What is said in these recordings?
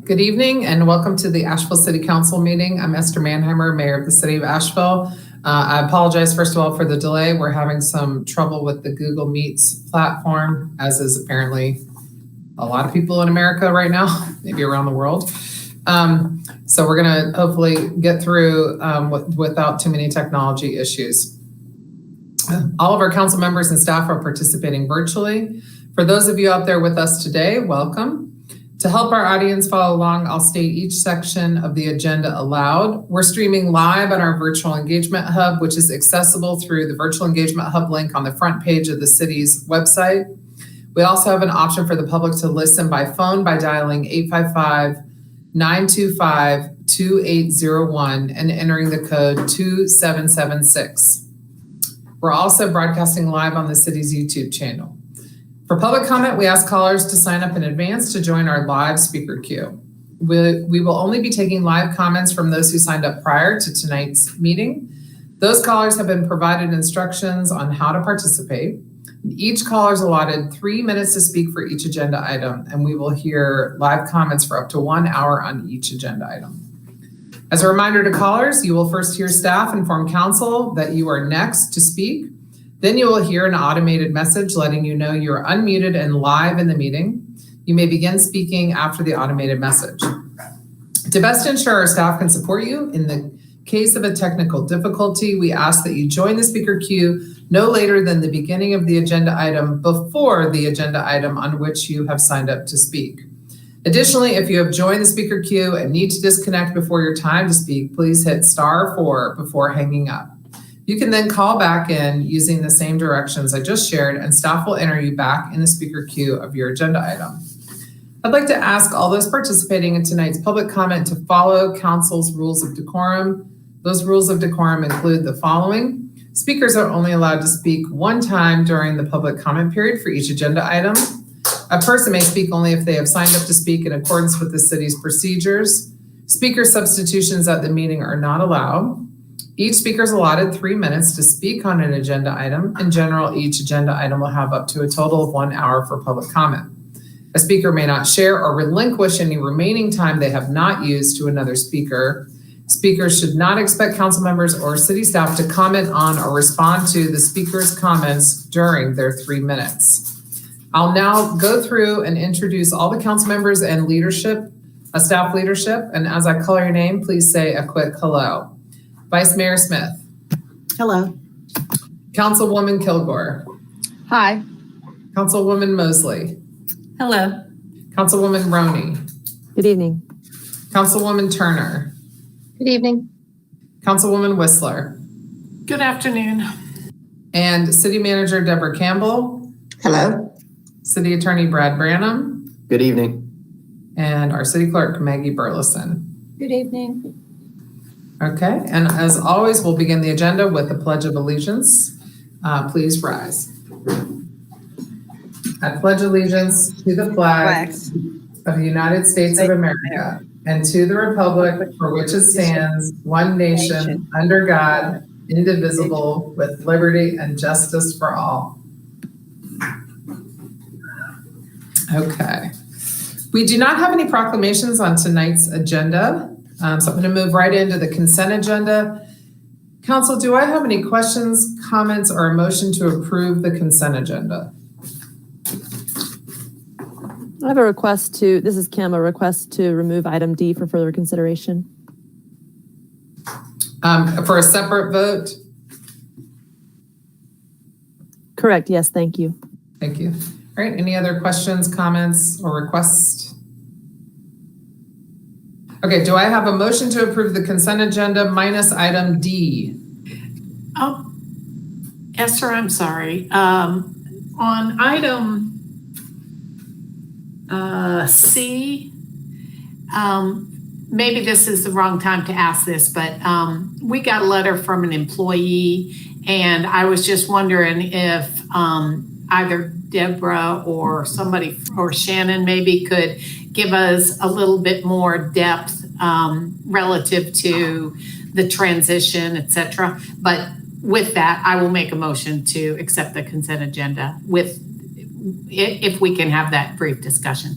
Good evening and welcome to the Asheville City Council meeting. I'm Esther Manheimer, Mayor of the City of Asheville. I apologize, first of all, for the delay. We're having some trouble with the Google Meets platform, as is apparently a lot of people in America right now, maybe around the world. So we're going to hopefully get through without too many technology issues. All of our council members and staff are participating virtually. For those of you out there with us today, welcome. To help our audience follow along, I'll state each section of the agenda aloud. We're streaming live on our Virtual Engagement Hub, which is accessible through the Virtual Engagement Hub link on the front page of the city's website. We also have an option for the public to listen by phone by dialing 855-925-2801 and entering the code 2776. We're also broadcasting live on the city's YouTube channel. For public comment, we ask callers to sign up in advance to join our live speaker queue. We will only be taking live comments from those who signed up prior to tonight's meeting. Those callers have been provided instructions on how to participate. Each caller is allotted 3 minutes to speak for each agenda item, and we will hear live comments for up to 1 hour on each agenda item. As a reminder to callers, you will first hear staff inform council that you are next to speak. Then you will hear an automated message letting you know you are unmuted and live in the meeting. You may begin speaking after the automated message. To best ensure our staff can support you in the case of a technical difficulty, we ask that you join the speaker queue no later than the beginning of the agenda item before the agenda item on which you have signed up to speak. Additionally, if you have joined the speaker queue and need to disconnect before your time to speak, please hit *4 before hanging up. You can then call back in using the same directions I just shared, and staff will enter you back in the speaker queue of your agenda item. I'd like to ask all those participating in tonight's public comment to follow council's rules of decorum. Those rules of decorum include the following. Speakers are only allowed to speak one time during the public comment period for each agenda item. A person may speak only if they have signed up to speak in accordance with the city's procedures. Speaker substitutions at the meeting are not allowed. Each speaker is allotted 3 minutes to speak on an agenda item. In general, each agenda item will have up to a total of 1 hour for public comment. A speaker may not share or relinquish any remaining time they have not used to another speaker. Speakers should not expect council members or city staff to comment on or respond to the speaker's comments during their 3 minutes. I'll now go through and introduce all the council members and leadership, staff leadership, and as I call your name, please say a quick hello. Vice Mayor Smith. Hello. Councilwoman Kilgore. Hi. Councilwoman Mosley. Hello. Councilwoman Roney. Good evening. Councilwoman Turner. Good evening. Councilwoman Whistler. Good afternoon. And City Manager Deborah Campbell. Hello. City Attorney Brad Branham. Good evening. And our City Clerk Maggie Burleson. Good evening. Okay, and as always, we'll begin the agenda with the Pledge of Allegiance. Please rise. I pledge allegiance to the flag of the United States of America and to the republic for which it stands, one nation, under God, indivisible, with liberty and justice for all. Okay. We do not have any proclamations on tonight's agenda. So I'm going to move right into the consent agenda. Council, do I have any questions, comments, or a motion to approve the consent agenda? I have a request this is Kim, a request to remove item D for further consideration. For a separate vote? Correct, yes, thank you. Thank you. All right, any other questions, comments, or requests? Okay, do I have a motion to approve the consent agenda minus item D? Oh, Esther, I'm sorry. On item C, maybe this is the wrong time to ask this, but we got a letter from an employee, and I was just wondering if either Deborah or somebody, or Shannon maybe, could give us a little bit more depth relative to the transition, et cetera. But with that, I will make a motion to accept the consent agenda if we can have that brief discussion.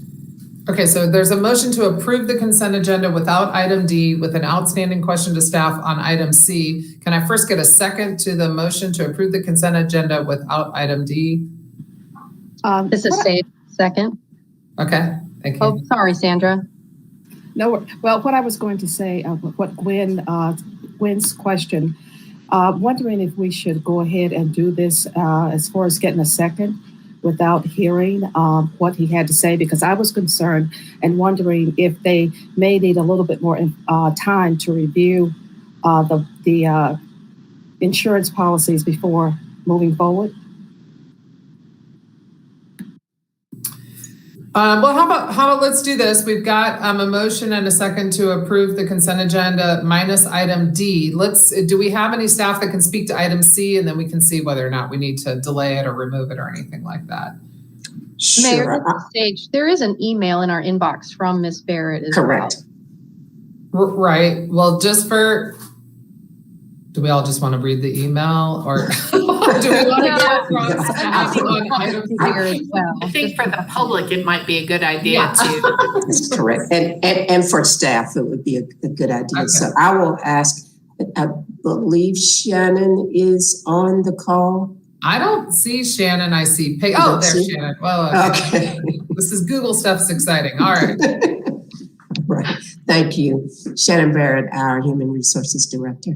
Okay, so there's a motion to approve the consent agenda without item D with an outstanding question to staff on item C. Can I first get a second to the motion to approve the consent agenda without item D? This is Sage, second. Okay, thank you. Oh, sorry, Sandra. No, well, what I was going to say, what Gwen's question, wondering if we should go ahead and do this as far as getting a second without hearing what he had to say, because I was concerned and wondering if they may need a little bit more time to review the insurance policies before moving forward. Well, how about let's do this. We've got a motion and a second to approve the consent agenda minus item D. Do we have any staff that can speak to item C, and then we can see whether or not we need to delay it or remove it or anything like that? Mayor, this is Sage. There is an email in our inbox from Ms. Barrett as Correct. well. Right. Well, do we all just want to read the email, or do we want to go from staff on item C? I think for the public, it might be a good idea to. That's correct. And for staff, it would be a good idea. Okay. So I will ask, I believe Shannon is on the call. I don't see Shannon. I see Peggy. Oh, there's Shannon. Well, Okay. This is Google stuff's exciting. All right. Right. Thank you. Shannon Barrett, our Human Resources Director.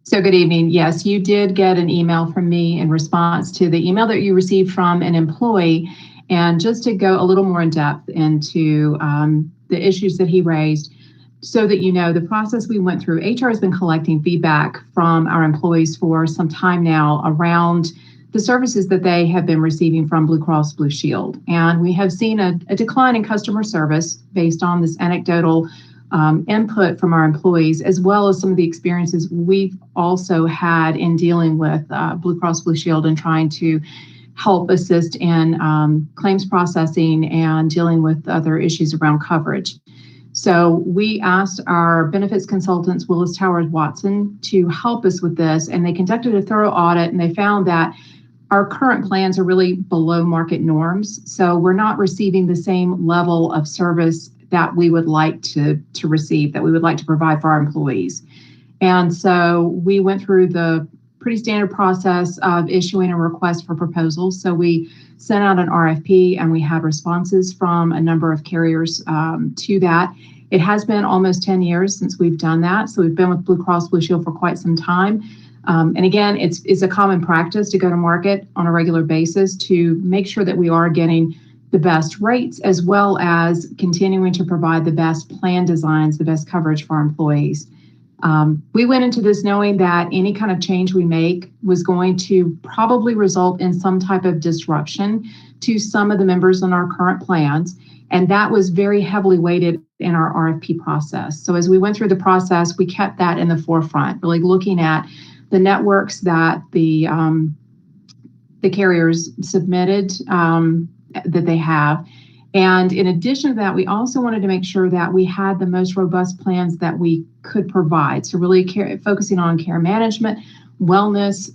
So good evening. Yes, you did get an email from me in response to the email that you received from an employee. And just to go a little more in depth into the issues that he raised, so that you know, the process we went through, HR has been collecting feedback from our employees for some time now around the services that they have been receiving from Blue Cross Blue Shield. And we have seen a decline in customer service based on this anecdotal input from our employees, as well as some of the experiences we've also had in dealing with Blue Cross Blue Shield and trying to help assist in claims processing and dealing with other issues around coverage. So we asked our benefits consultants, Willis Towers Watson, to help us with this, and they conducted a thorough audit, and they found that our current plans are really below market norms. So we're not receiving the same level of service that we would like to receive, that we would like to provide for our employees. And so we went through the pretty standard process of issuing a request for proposals. So we sent out an RFP and we had responses from a number of carriers to that. It has been almost 10 years since we've done that. So we've been with Blue Cross Blue Shield for quite some time. And again, it's a common practice to go to market on a regular basis to make sure that we are getting the best rates, as well as continuing to provide the best plan designs, the best coverage for our employees. We went into this knowing that any kind of change we make was going to probably result in some type of disruption to some of the members in our current plans. And that was very heavily weighted in our RFP process. So as we went through the process, we kept that in the forefront, really looking at the networks that the carriers submitted that they have. And in addition to that, we also wanted to make sure that we had the most robust plans that we could provide. So really focusing on care management, wellness,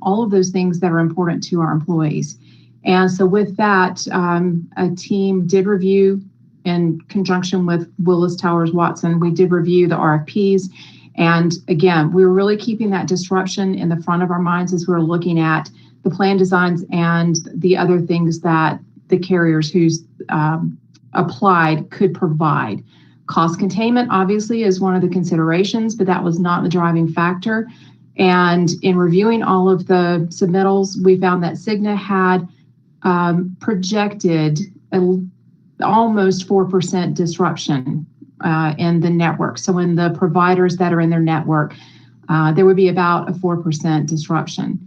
all of those things that are important to our employees. And so with that, a team did review in conjunction with Willis Towers Watson. We did review the RFPs. And again, we were really keeping that disruption in the front of our minds as we were looking at the plan designs and the other things that the carriers who's applied could provide. Cost containment obviously is one of the considerations, but that was not the driving factor. And in reviewing all of the submittals, we found that Cigna had projected almost 4% disruption in the network. So in the providers that are in their network, there would be about a 4% disruption.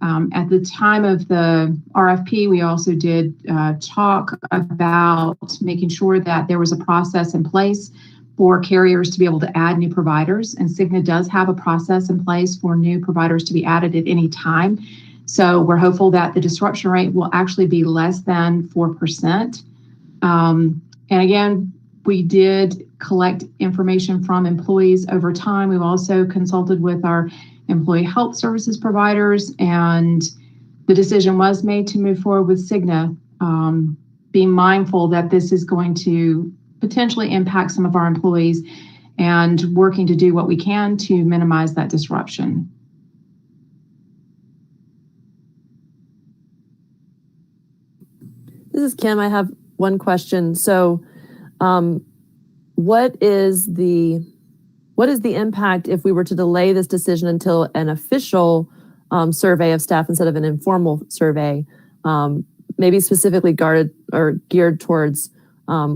At the time of the RFP, we also did talk about making sure that there was a process in place for carriers to be able to add new providers. And Cigna does have a process in place for new providers to be added at any time. So we're hopeful that the disruption rate will actually be less than 4%. And again, we did collect information from employees over time. We've also consulted with our employee health services providers, and the decision was made to move forward with Cigna be mindful that this is going to potentially impact some of our employees and working to do what we can to minimize that disruption. This is Kim. I have one question. So, what is the impact if we were to delay this decision until an official survey of staff instead of an informal survey, maybe specifically geared towards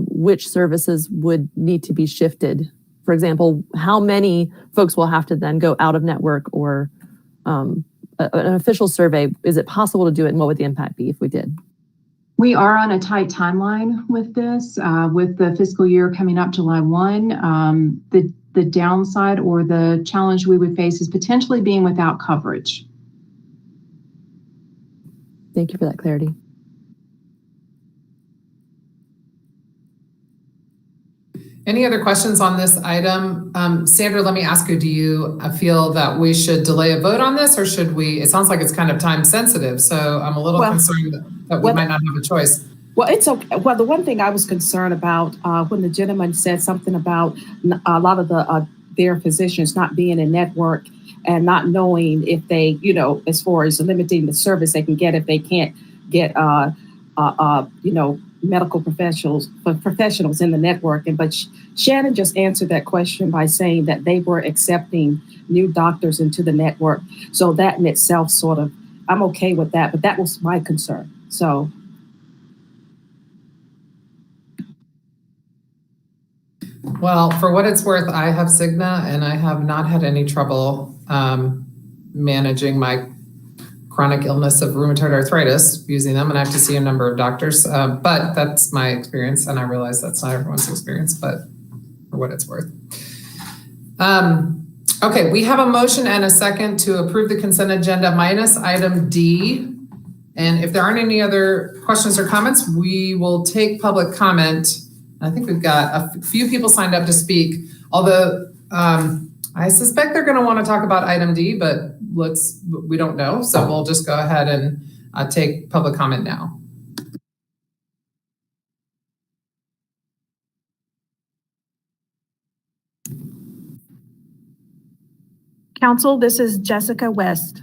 which services would need to be shifted? For example, how many folks will have to then go out of network, or an official survey? Is it possible to do it, and what would the impact be if we did? We are on a tight timeline with this, with the fiscal year coming up July 1. The downside or the challenge we would face is potentially being without coverage. Thank you for that clarity. Any other questions on this item? Sandra, let me ask you, do you feel that we should delay a vote on this, or should we? It sounds like it's kind of time sensitive, so I'm a little concerned that we might not have a choice. Well, it's okay. Well, the one thing I was concerned about when the gentleman said something about a lot of their physicians not being in network and not knowing if they, as far as limiting the service they can get if they can't get, medical professionals in the network. But Shannon just answered that question by saying that they were accepting new doctors into the network. So that in itself I'm okay with that, but that was my concern. So. Well, for what it's worth, I have Cigna, and I have not had any trouble managing my chronic illness of rheumatoid arthritis using them, and I have to see a number of doctors. But that's my experience, and I realize that's not everyone's experience, but for what it's worth. Okay, we have a motion and a second to approve the consent agenda minus item D. And if there aren't any other questions or comments, we will take public comment. I think we've got a few people signed up to speak, although I suspect they're going to want to talk about item D, but we don't know. So we'll just go ahead and take public comment now. Council, this is Jessica West.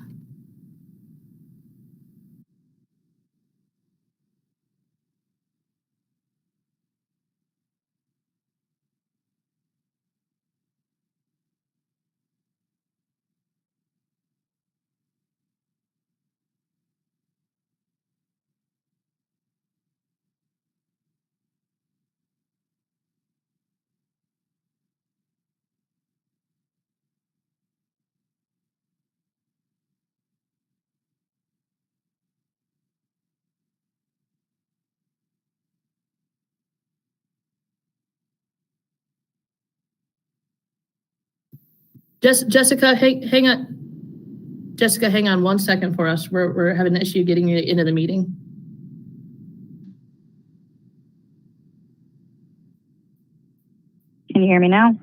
Jessica, hang on. Jessica, hang on 1 second for us. We're having an issue getting you into the meeting. Can you hear me now?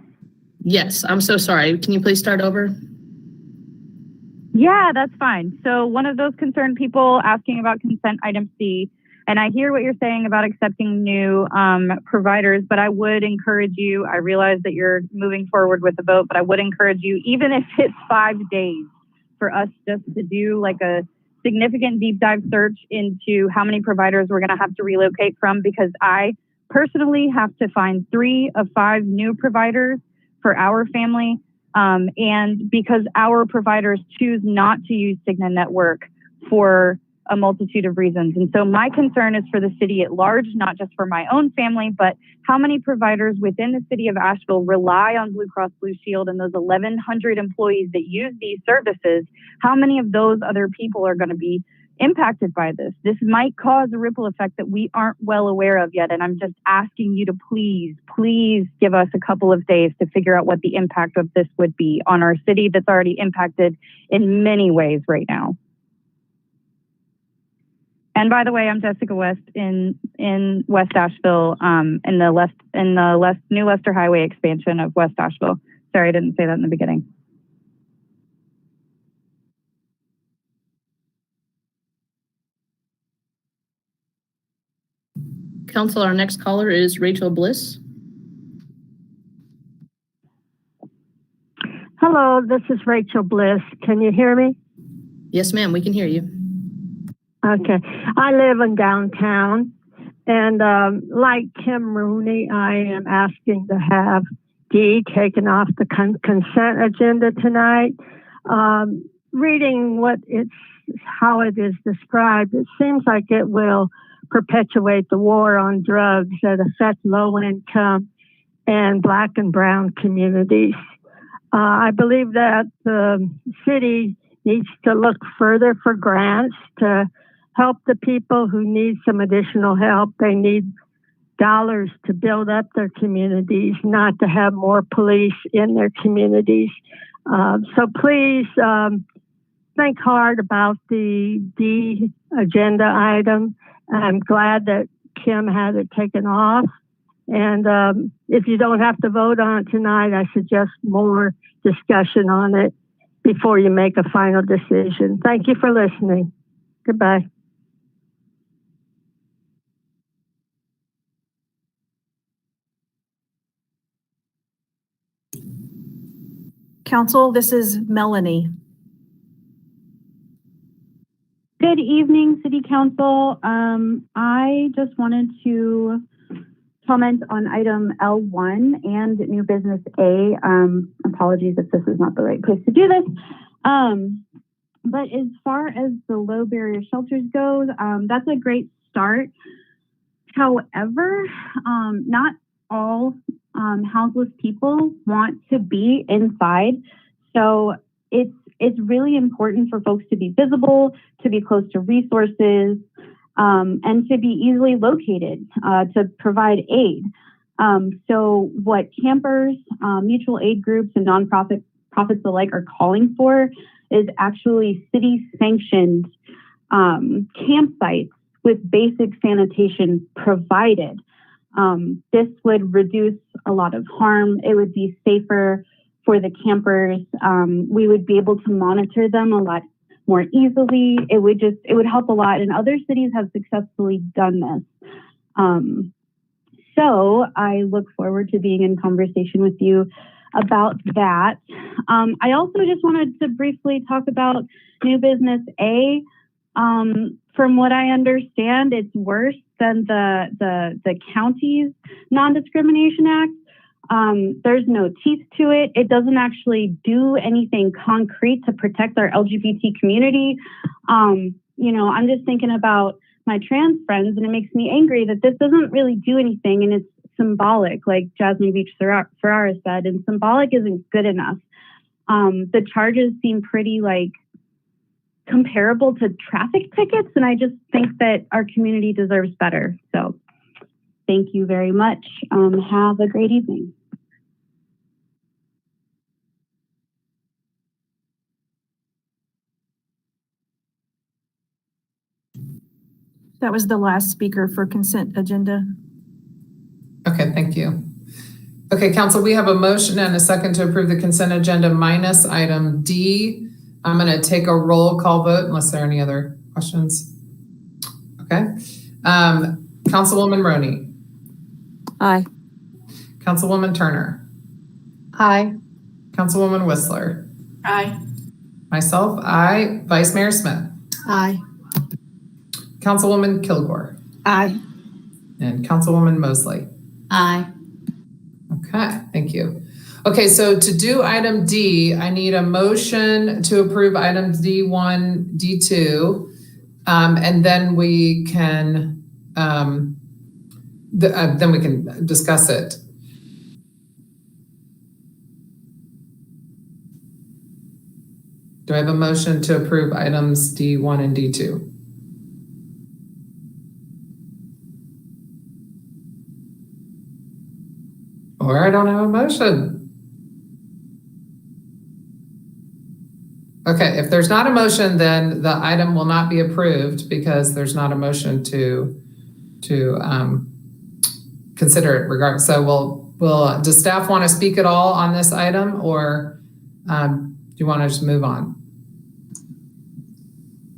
Yes, I'm so sorry. Can you please start over? Yeah, that's fine. So one of those concerned people asking about consent item C, and I hear what you're saying about accepting new providers, but I would encourage you, I realize that you're moving forward with the vote, but I would encourage you, even if it's 5 days, for us just to do like a significant deep dive search into how many providers we're gonna have to relocate from, because I personally have to find 3 of 5 new providers for our family. And because our providers choose not to use Cigna Network for a multitude of reasons. And so my concern is for the city at large, not just for my own family, but how many providers within the city of Asheville rely on Blue Cross Blue Shield and those 1,100 employees that use these services, how many of those other people are going to be impacted by this? This might cause a ripple effect that we aren't well aware of yet. And I'm just asking you to please give us a couple of days to figure out what the impact of this would be on our city that's already impacted in many ways right now. And by the way, I'm Jessica West in West Asheville, in the New Lester Highway expansion of West Asheville. Sorry, I didn't say that in the beginning. Council, our next caller is Rachel Bliss. Hello, this is Rachel Bliss. Can you hear me? Yes, ma'am, we can hear you. Okay. I live in downtown, and like Kim Rooney, I am asking to have D taken off the consent agenda tonight. Reading how it is described, it seems like it will perpetuate the war on drugs that affect low-income and Black and brown communities. I believe that the city needs to look further for grants to help the people who need some additional help. They need dollars to build up their communities, not to have more police in their communities. So please think hard about the D agenda item. I'm glad that Kim had it taken off. And if you don't have to vote on it tonight, I suggest more discussion on it before you make a final decision. Thank you for listening. Goodbye. Council, this is Melanie. Good evening, City Council. I just wanted to comment on item L1 and new business A. Apologies if this is not the right place to do this. But as far as the low barrier shelters goes, that's a great start. However, not all houseless people want to be inside. So it's really important for folks to be visible, to be close to resources, and to be easily located to provide aid. So what campers, mutual aid groups, and nonprofits alike are calling for is actually city-sanctioned campsites with basic sanitation provided. This would reduce a lot of harm. It would be safer for the campers. We would be able to monitor them a lot more easily. It would help a lot, and other cities have successfully done this. So I look forward to being in conversation with you about that. I also just wanted to briefly talk about new business A. From what I understand, it's worse than the county's Non-Discrimination Act. There's no teeth to it. It doesn't actually do anything concrete to protect our LGBT community. I'm just thinking about my trans friends, and it makes me angry that this doesn't really do anything, and it's symbolic, like Jasmine Beach Ferrara said, and symbolic isn't good enough. The charges seem pretty comparable to traffic tickets, and I just think that our community deserves better. So thank you very much. Have a great evening. That was the last speaker for consent agenda. Okay, thank you. Okay, Council, we have a motion and a second to approve the consent agenda minus item D. I'm going to take a roll call vote unless there are any other questions. Okay. Councilwoman Roney. Aye. Councilwoman Turner. Aye. Councilwoman Whistler. Aye. Myself, aye. Vice Mayor Smith. Aye. Councilwoman Kilgore. Aye. And Councilwoman Mosley. Aye. Okay, thank you. Okay, so to do item D, I need a motion to approve items D1, D2, and then we can discuss it. Do I have a motion to approve items D1 and D2? Or I don't have a motion. Okay, if there's not a motion, then the item will not be approved because there's not a motion to consider it regardless. So does staff want to speak at all on this item, or do you want to just move on?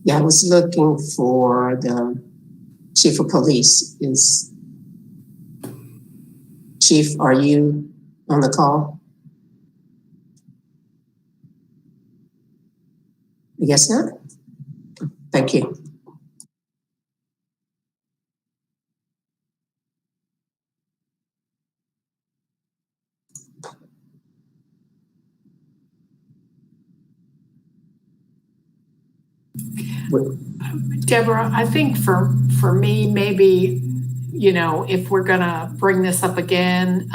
Yeah, I was looking for the chief of police. Chief, are you on the call? I guess not. Thank you. Deborah, I think for me, maybe, you know, if we're going to bring this up again,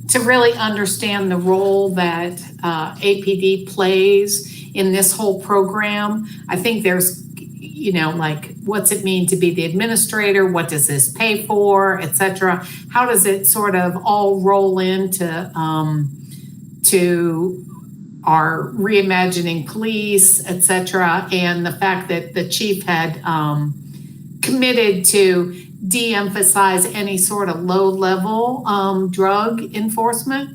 to really understand the role that APD plays in this whole program, I think there's, you know, like, what's it mean to be the administrator? What does this pay for, et cetera? How does it sort of all roll into to our reimagining police, et cetera, and the fact that the chief had committed to de-emphasize any sort of low-level drug enforcement.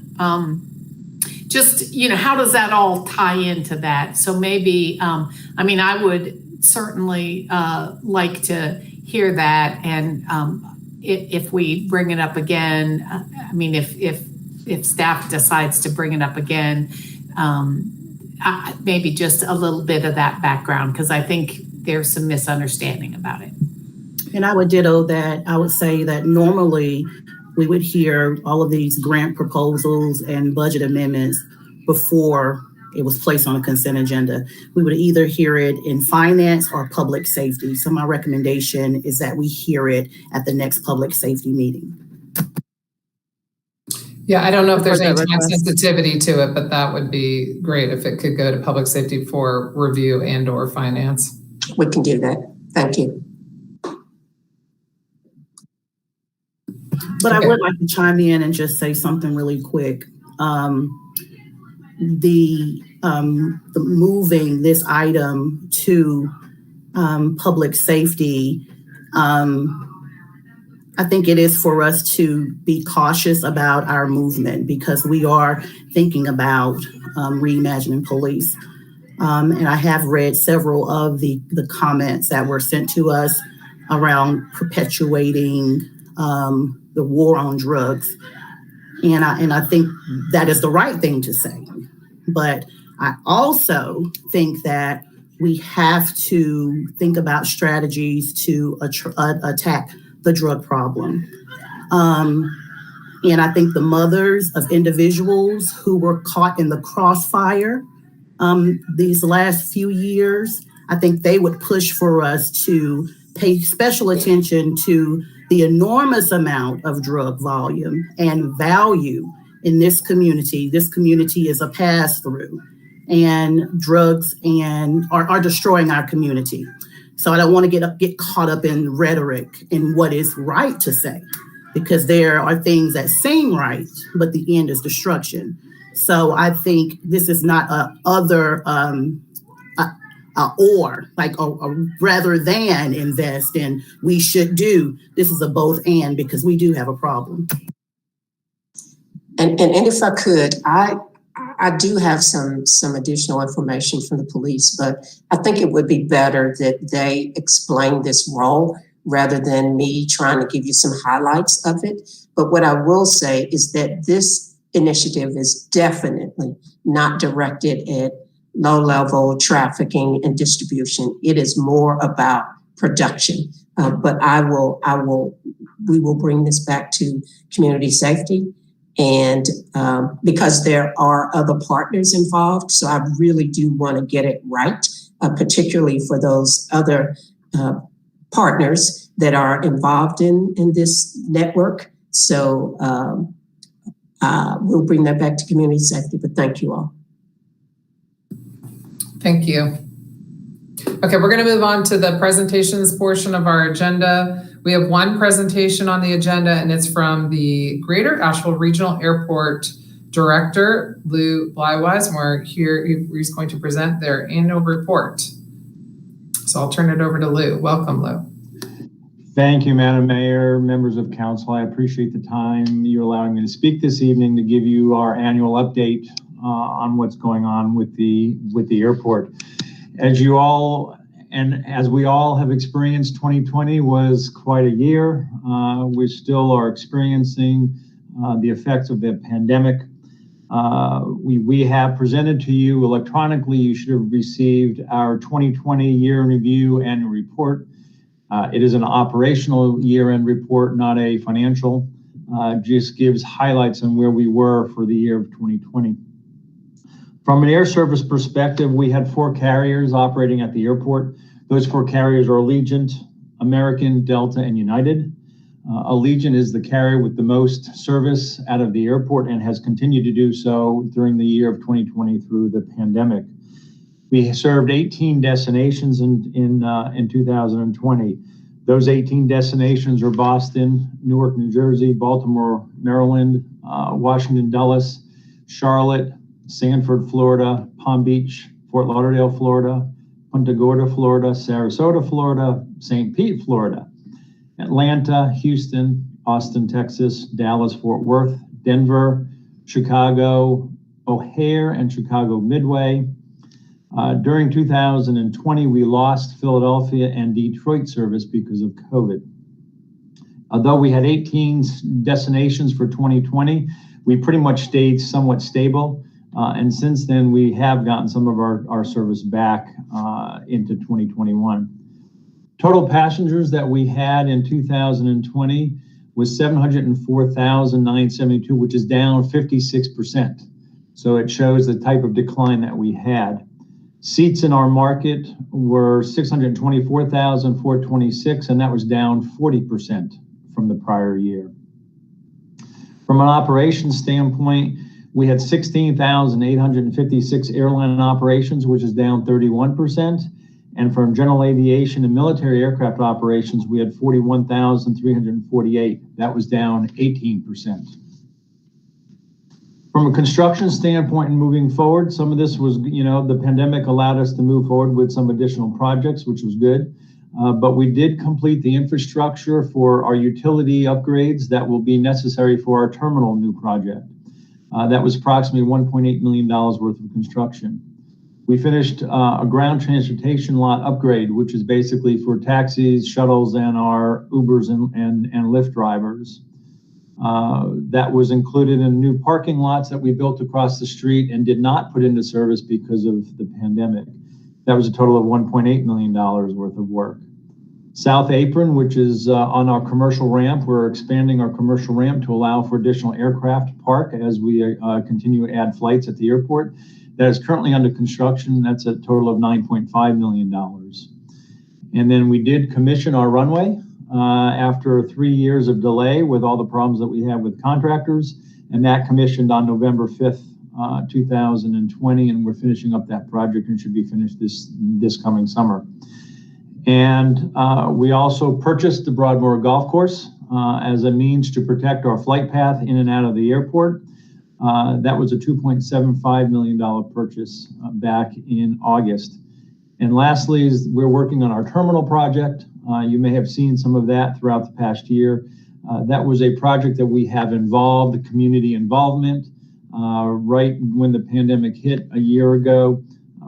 Just, you know, how does that all tie into that? So maybe, I mean, I would certainly like to hear that, and if we bring it up again, I mean, if staff decides to bring it up again, maybe just a little bit of that background, because I think there's some misunderstanding about it. And I would ditto that. I would say that normally we would hear all of these grant proposals and budget amendments before it was placed on a consent agenda. We would either hear it in finance or public safety. So my recommendation is that we hear it at the next public safety meeting. Yeah, I don't know if there's any time sensitivity to it, but that would be great if it could go to public safety for review and or finance. We can do that. Thank you. But okay. I would like to chime in and just say something really quick. The moving this item to public safety, I think it is for us to be cautious about our movement, because we are thinking about reimagining police. And I have read several of the comments that were sent to us around perpetuating the war on drugs. And I think that is the right thing to say. But I also think that we have to think about strategies to attack the drug problem. And I think the mothers of individuals who were caught in the crossfire these last few years, I think they would push for us to pay special attention to the enormous amount of drug volume and value in this community. This community is a pass-through, and drugs are destroying our community. So I don't want to get caught up in rhetoric and what is right to say, because there are things that seem right, but the end is destruction. So I think this is not rather than invest in, we should do. This is a both and, because we do have a problem. And if I could, I do have some additional information from the police, but I think it would be better that they explain this role rather than me trying to give you some highlights of it. But what I will say is that this initiative is definitely not directed at low-level trafficking and distribution. It is more about production. But we will bring this back to community safety. And because there are other partners involved, so I really do want to get it right, particularly for those other partners that are involved in this network. So we'll bring that back to community safety, but thank you all. Thank you. Okay, we're going to move on to the presentations portion of our agenda. We have one presentation on the agenda, and it's from the Greater Asheville Regional Airport Director, Lou Blywise, and he's going to present their annual report. So I'll turn it over to Lou. Welcome, Lou. Thank you, Madam Mayor, members of council. I appreciate the time you're allowing me to speak this evening to give you our annual update on what's going on with the airport. As we all have experienced, 2020 was quite a year. We still are experiencing the effects of the pandemic. We have presented to you electronically. You should have received our 2020 year in review annual report. It is an operational year-end report, not a financial. Just gives highlights on where we were for the year of 2020. From an air service perspective, we had 4 carriers operating at the airport. Those 4 carriers are Allegiant, American, Delta, and United. Allegiant is the carrier with the most service out of the airport and has continued to do so during the year of 2020 through the pandemic. We served 18 destinations in 2020. Those 18 destinations are Boston, Newark, New Jersey, Baltimore, Maryland, Washington, Dulles, Charlotte, Sanford, Florida, Palm Beach, Fort Lauderdale, Florida, Punta Gorda, Florida, Sarasota, Florida, St. Pete, Florida, Atlanta, Houston, Austin, Texas, Dallas, Fort Worth, Denver, Chicago, O'Hare, and Chicago Midway. During 2020, we lost Philadelphia and Detroit service because of COVID. Although we had 18 destinations for 2020, we pretty much stayed somewhat stable. And since then, we have gotten some of our service back into 2021. Total passengers that we had in 2020 was 704,972, which is down 56%. So it shows the type of decline that we had. Seats in our market were 624,426, and that was down 40% from the prior year. From an operations standpoint, we had 16,856 airline operations, which is down 31%. And from general aviation and military aircraft operations, we had 41,348. That was down 18%. From a construction standpoint and moving forward, some of this was, the pandemic allowed us to move forward with some additional projects, which was good. But we did complete the infrastructure for our utility upgrades that will be necessary for our terminal new project. That was approximately $1.8 million worth of construction. We finished a ground transportation lot upgrade, which is basically for taxis, shuttles, and our Ubers and Lyft drivers. That was included in new parking lots that we built across the street and did not put into service because of the pandemic. That was a total of $1.8 million worth of work. South Apron, which is on our commercial ramp, we're expanding our commercial ramp to allow for additional aircraft park as we continue to add flights at the airport. That is currently under construction. That's a total of $9.5 million. And then we did commission our runway after 3 years of delay with all the problems that we have with contractors, and that commissioned on November 5th, 2020, and we're finishing up that project and should be finished this coming summer. And we also purchased the Broadmoor Golf Course as a means to protect our flight path in and out of the airport. That was a $2.75 million purchase back in August. And lastly, we're working on our terminal project. You may have seen some of that throughout the past year. That was a project that we have involved community involvement. Right when the pandemic hit a year ago,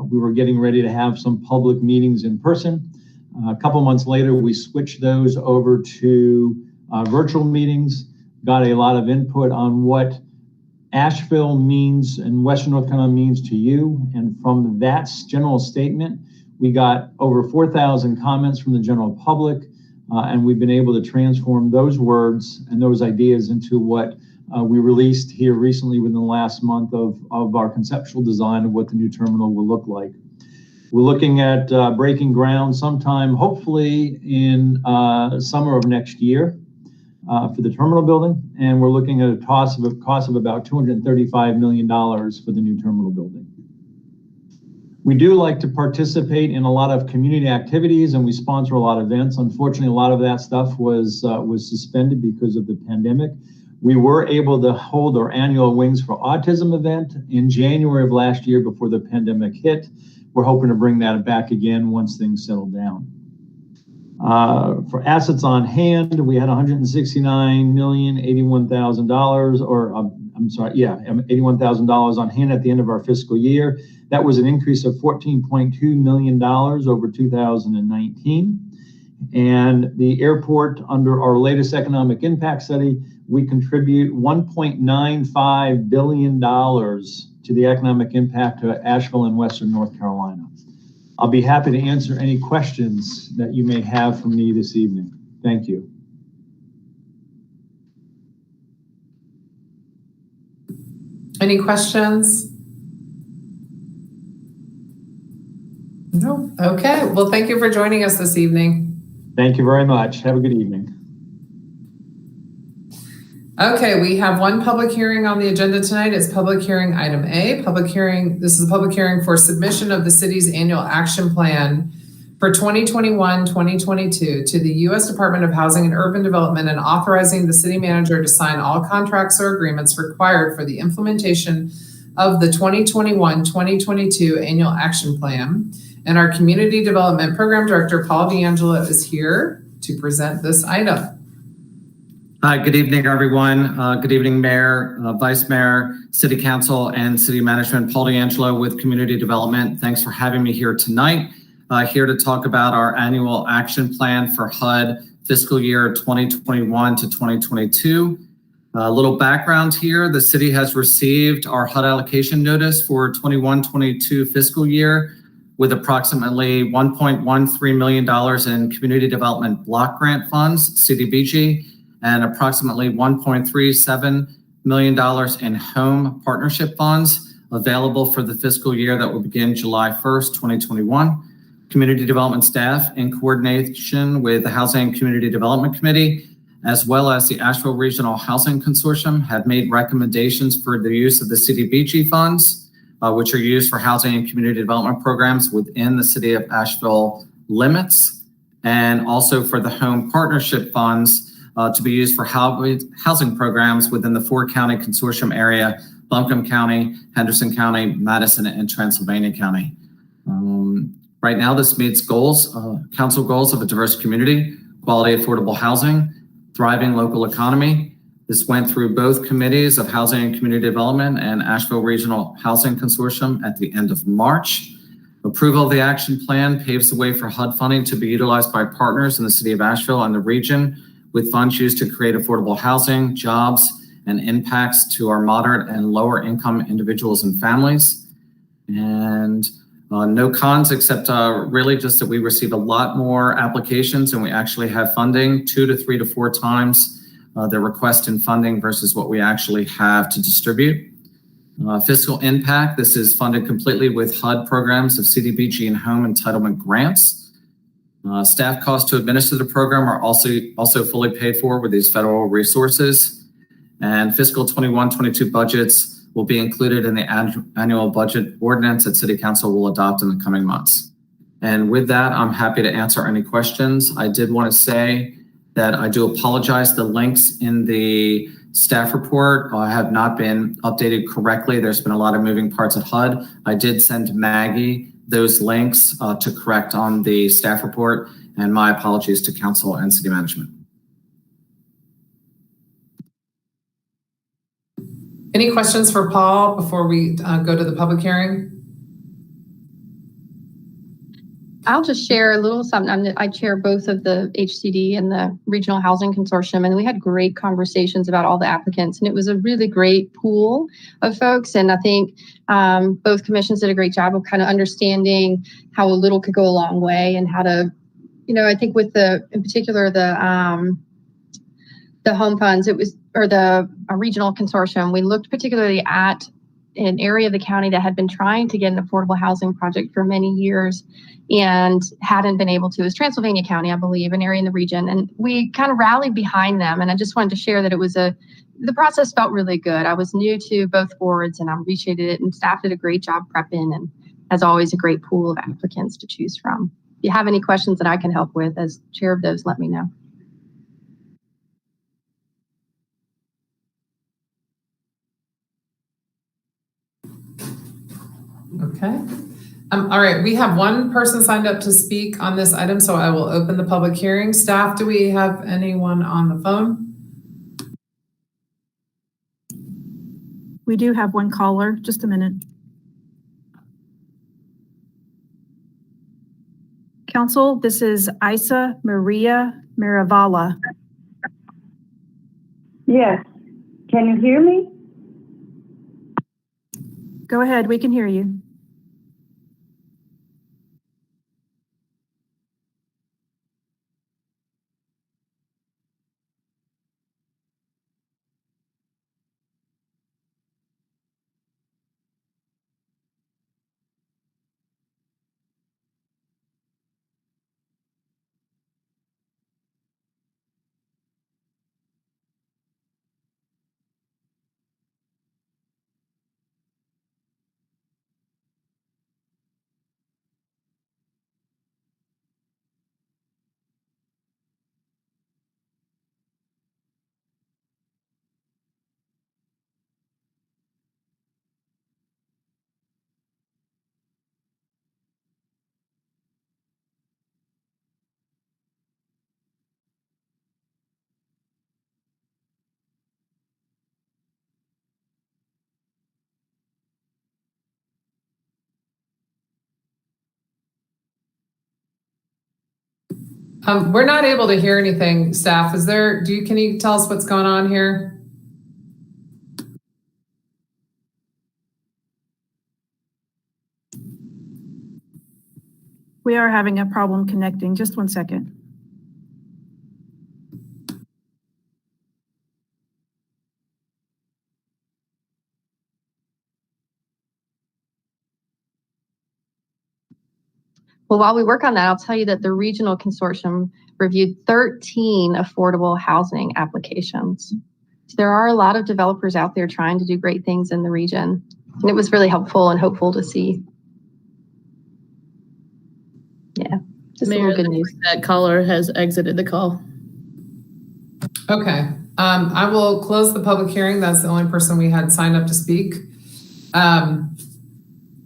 we were getting ready to have some public meetings in person. A couple months later, we switched those over to virtual meetings, got a lot of input on what Asheville means and Western North Carolina means to you. And from that general statement, we got over 4,000 comments from the general public, and we've been able to transform those words and those ideas into what we released here recently within the last month of our conceptual design of what the new terminal will look like. We're looking at breaking ground sometime, hopefully in summer of next year for the terminal building, and we're looking at a cost of about $235 million for the new terminal building. We do like to participate in a lot of community activities, and we sponsor a lot of events. Unfortunately, a lot of that stuff was suspended because of the pandemic. We were able to hold our annual Wings for Autism event in January of last year before the pandemic hit. We're hoping to bring that back again once things settle down. For assets on hand, we had $169,081,000, or $81,000 on hand at the end of our fiscal year. That was an increase of $14.2 million over 2019. And the airport, under our latest economic impact study, we contribute $1.95 billion to the economic impact of Asheville and Western North Carolina. I'll be happy to answer any questions that you may have for me this evening. Thank you. Any questions? No. Okay. Well, thank you for joining us this evening. Thank you very much. Have a good evening. Okay, we have one public hearing on the agenda tonight. It's public hearing item A. This is a public hearing for submission of the city's annual action plan for 2021-2022 to the U.S. Department of Housing and Urban Development, and authorizing the city manager to sign all contracts or agreements required for the implementation of the 2021-2022 annual action plan. And our Community Development Program Director, Paul D'Angelo, is here to present this item. Hi, good evening, everyone. Good evening, Mayor, Vice Mayor, City Council, and City Management. Paul D'Angelo with Community Development. Thanks for having me here tonight. Here to talk about our annual action plan for HUD fiscal year 2021 to 2022. A little background here. The city has received our HUD allocation notice for 21-22 fiscal year with approximately $1.13 million in community development block grant funds, CDBG, and approximately $1.37 million in home partnership funds available for the fiscal year that will begin July 1st, 2021. Community development staff, in coordination with the Housing and Community Development Committee, as well as the Asheville Regional Housing Consortium, have made recommendations for the use of the CDBG funds, which are used for housing and community development programs within the city of Asheville limits, and also for the home partnership funds to be used for housing programs within the 4-county consortium area: Buncombe County, Henderson County, Madison, and Transylvania County. Right now, this meets goals, council goals of a diverse community, quality, affordable housing, thriving local economy. This went through both committees of Housing and Community Development and Asheville Regional Housing Consortium at the end of March. Approval of the action plan paves the way for HUD funding to be utilized by partners in the city of Asheville and the region, with funds used to create affordable housing, jobs, and impacts to our moderate and lower income individuals and families. And no cons, except really just that we receive a lot more applications and we actually have funding 2 to 3 to 4 times the request in funding versus what we actually have to distribute. Fiscal impact, this is funded completely with HUD programs of CDBG and home entitlement grants. Staff costs to administer the program are also fully paid for with these federal resources. And fiscal 21-22 budgets will be included in the annual budget ordinance that City Council will adopt in the coming months. And with that, I'm happy to answer any questions. I did want to say that I do apologize. The links in the staff report have not been updated correctly. There's been a lot of moving parts at HUD. I did send Maggie those links to correct on the staff report, and my apologies to Council and City Management. Any questions for Paul before we go to the public hearing? I'll just share a little something. I chair both of the HCD and the Regional Housing Consortium, and we had great conversations about all the applicants, and it was a really great pool of folks. And I think both commissions did a great job of kind of understanding how a little could go a long way, and how to, I think with in particular, the home funds, or the regional consortium, we looked particularly at an area of the county that had been trying to get an affordable housing project for many years and hadn't been able to. It was Transylvania County, I believe, an area in the region. And we kind of rallied behind them. And I just wanted to share that the process felt really good. I was new to both boards and I appreciated it, and staff did a great job prepping, and as always, a great pool of applicants to choose from. If you have any questions that I can help with as chair of those, let me know. Okay. All right, we have one person signed up to speak on this item, so I will open the public hearing. Staff, do we have anyone on the phone? We do have one caller. Just a minute. Council, this is Isa Maria Miravala. Yes. Can you hear me? Go ahead, we can hear you. We're not able to hear anything, staff. Can you tell us what's going on here? We are having a problem connecting. Just 1 second. Well, while we work on that, I'll tell you that the regional consortium reviewed 13 affordable housing applications. So there are a lot of developers out there trying to do great things in the region. And it was really helpful and hopeful to see. Yeah, just Mayor, a little good news. That caller has exited the call. Okay. I will close the public hearing. That's the only person we had signed up to speak.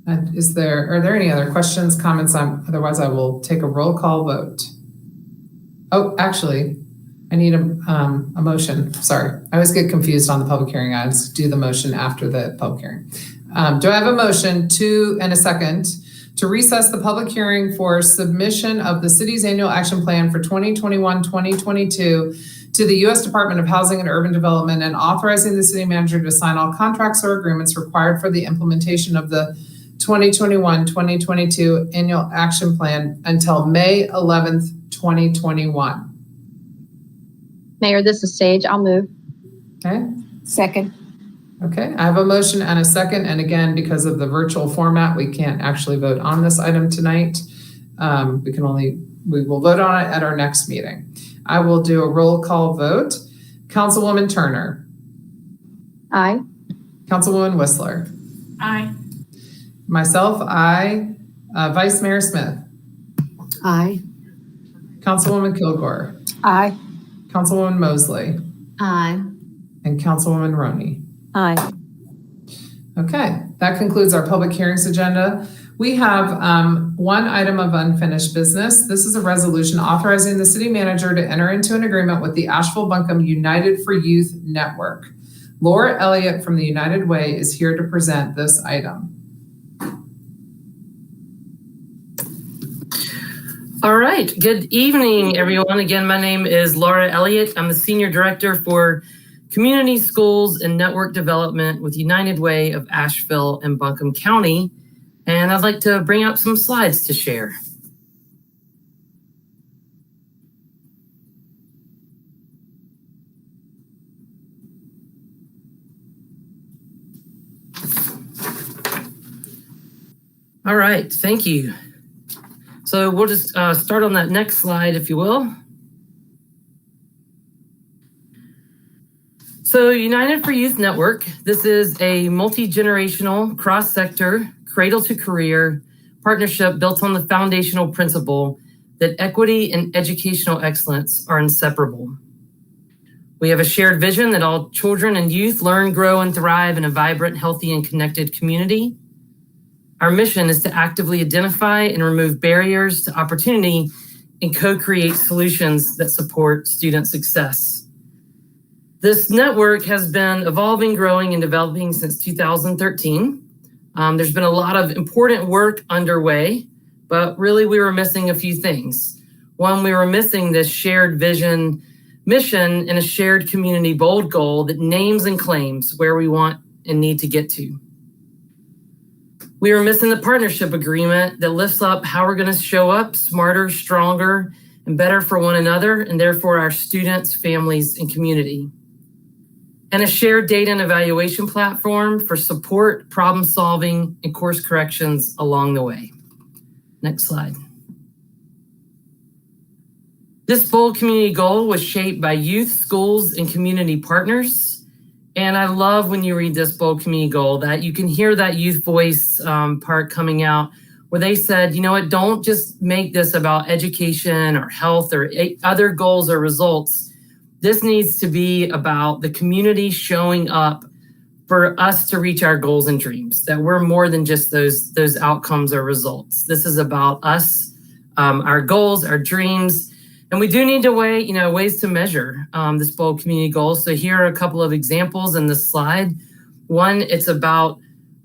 Are there any other questions, comments? Otherwise, I will take a roll call vote. Oh, actually, I need a motion. Sorry, I always get confused on the public hearing. I just do the motion after the public hearing. Do I have a motion and a second to recess the public hearing for submission of the city's annual action plan for 2021-2022 to the U.S. Department of Housing and Urban Development and authorizing the city manager to sign all contracts or agreements required for the implementation of the 2021-2022 annual action plan until May 11th, 2021. Mayor, this is Sage. I'll move. Okay. Second. Okay, I have a motion and a second. And again, because of the virtual format, we can't actually vote on this item tonight. We will vote on it at our next meeting. I will do a roll call vote. Councilwoman Turner. Aye. Councilwoman Whistler. Aye. Myself, aye. Vice Mayor Smith. Aye. Councilwoman Kilgore. Aye. Councilwoman Mosley. Aye. And Councilwoman Roney. Aye. Okay, that concludes our public hearings agenda. We have one item of unfinished business. This is a resolution authorizing the city manager to enter into an agreement with the Asheville-Buncombe United for Youth Network. Laura Elliott from the United Way is here to present this item. All right. Good evening, everyone. Again, my name is Laura Elliott. I'm the Senior Director for Community Schools and Network Development with United Way of Asheville and Buncombe County. And I'd like to bring up some slides to share. All right. Thank you. So we'll just start on that next slide, if you will. So United for Youth Network, this is a multi-generational, cross-sector, cradle-to-career partnership built on the foundational principle that equity and educational excellence are inseparable. We have a shared vision that all children and youth learn, grow, and thrive in a vibrant, healthy, and connected community. Our mission is to actively identify and remove barriers to opportunity and co-create solutions that support student success. This network has been evolving, growing, and developing since 2013. There's been a lot of important work underway, but really we were missing a few things. One, we were missing this shared vision, mission and a shared community bold goal that names and claims where we want and need to get to. We are missing the partnership agreement that lifts up how we're going to show up smarter, stronger, and better for one another, and therefore our students, families, and community. And a shared data and evaluation platform for support, problem solving, and course corrections along the way. Next slide. This bold community goal was shaped by youth, schools, and community partners. And I love when you read this bold community goal that you can hear that youth voice part coming out where they said, you know what, don't just make this about education or health or other goals or results. This needs to be about the community showing up for us to reach our goals and dreams, that we're more than just those outcomes or results. This is about us, our goals, our dreams. And we do need to weigh, ways to measure this bold community goal. So here are a couple of examples in this slide. One, it's about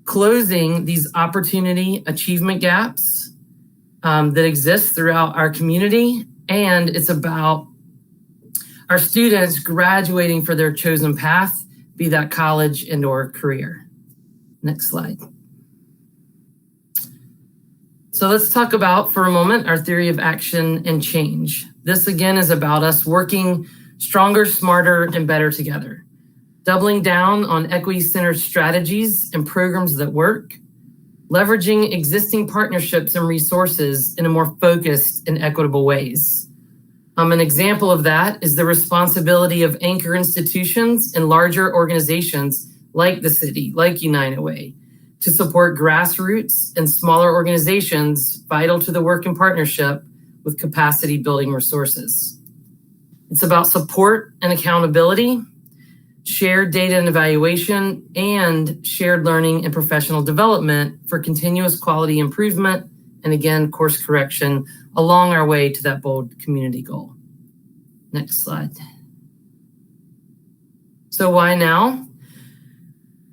closing these opportunity achievement gaps that exist throughout our community. And it's about our students graduating for their chosen path, be that college and or career. Next slide. So let's talk about, for a moment, our theory of action and change. This, again, is about us working stronger, smarter, and better together. Doubling down on equity-centered strategies and programs that work. Leveraging existing partnerships and resources in a more focused and equitable ways. An example of that is the responsibility of anchor institutions and larger organizations like the city, like United Way, to support grassroots and smaller organizations vital to the work in partnership with capacity building resources. It's about support and accountability, shared data and evaluation, and shared learning and professional development for continuous quality improvement, and again, course correction along our way to that bold community goal. Next slide. So why now?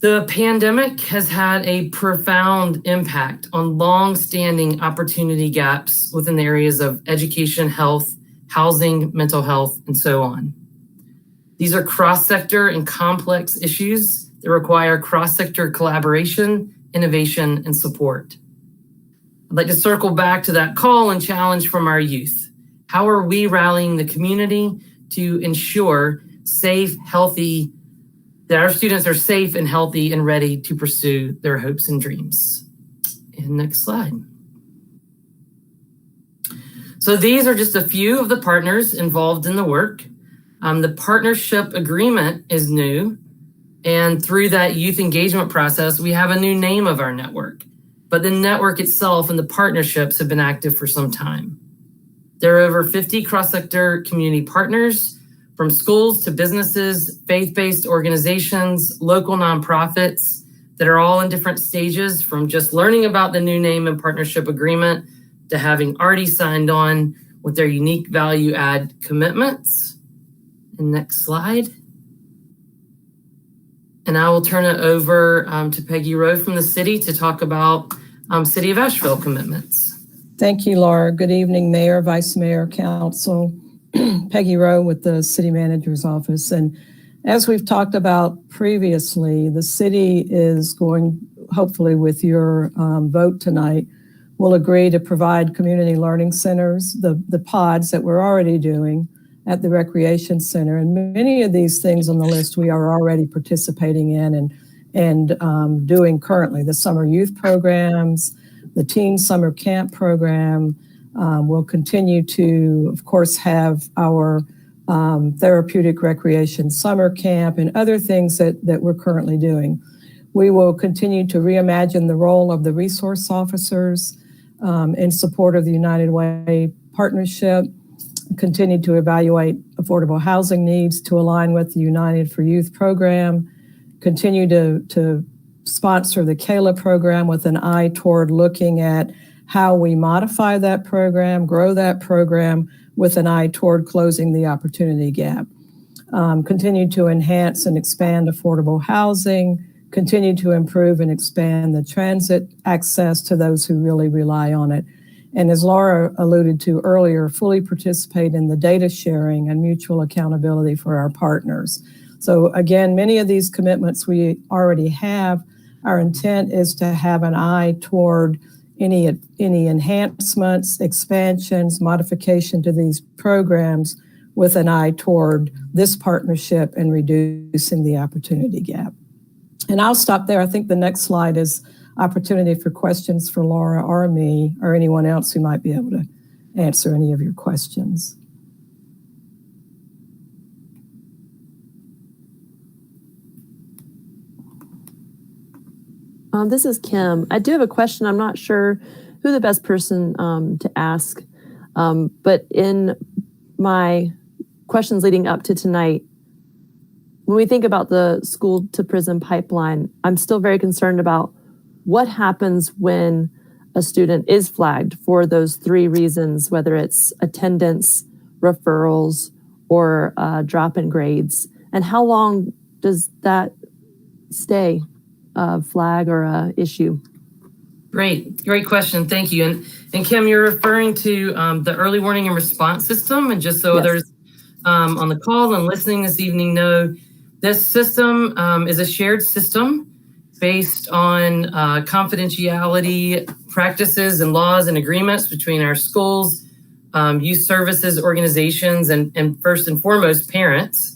The pandemic has had a profound impact on long-standing opportunity gaps within the areas of education, health, housing, mental health, and so on. These are cross-sector and complex issues that require cross-sector collaboration, innovation, and support. I'd like to circle back to that call and challenge from our youth. How are we rallying the community to ensure that our students are safe and healthy and ready to pursue their hopes and dreams? And next slide. So these are just a few of the partners involved in the work. The partnership agreement is new, and through that youth engagement process, we have a new name of our network. But the network itself and the partnerships have been active for some time. There are over 50 cross-sector community partners, from schools to businesses, faith-based organizations, local nonprofits that are all in different stages, from just learning about the new name and partnership agreement to having already signed on with their unique value add commitments. And next slide. And I will turn it over to Peggy Rowe from the city to talk about City of Asheville commitments. Thank you, Laura. Good evening, Mayor, Vice Mayor, Council. Peggy Rowe with the City Manager's Office. And as we've talked about previously, the city is going, hopefully with your vote tonight, will agree to provide community learning centers, the pods that we're already doing at the Recreation Center. And many of these things on the list we are already participating in and doing currently. The summer youth programs, the teen summer camp program. We'll continue to, of course, have our therapeutic recreation summer camp and other things that we're currently doing. We will continue to reimagine the role of the resource officers in support of the United Way partnership, continue to evaluate affordable housing needs to align with the United for Youth program, continue to sponsor the CALA program with an eye toward looking at how we modify that program, grow that program with an eye toward closing the opportunity gap. Continue to enhance and expand affordable housing, continue to improve and expand the transit access to those who really rely on it. and as Laura alluded to earlier, fully participate in the data sharing and mutual accountability for our partners. So again, many of these commitments we already have. Our intent is to have an eye toward any enhancements, expansions, modification to these programs with an eye toward this partnership and reducing the opportunity gap. And I'll stop there. I think the next slide is opportunity for questions for Laura or me or anyone else who might be able to answer any of your questions. This is Kim. I do have a question. I'm not sure who the best person to ask, but in my questions leading up to tonight, when we think about the school to prison pipeline, I'm still very concerned about what happens when a student is flagged for those 3 reasons, whether it's attendance, referrals, or drop in grades, and how long does that stay a flag or a issue? Great question. Thank you. And Kim, you're referring to the early warning and response system. And just so others on the call and listening this evening know, this system is a shared system based on confidentiality practices and laws and agreements between our schools, youth services organizations, and first and foremost, parents,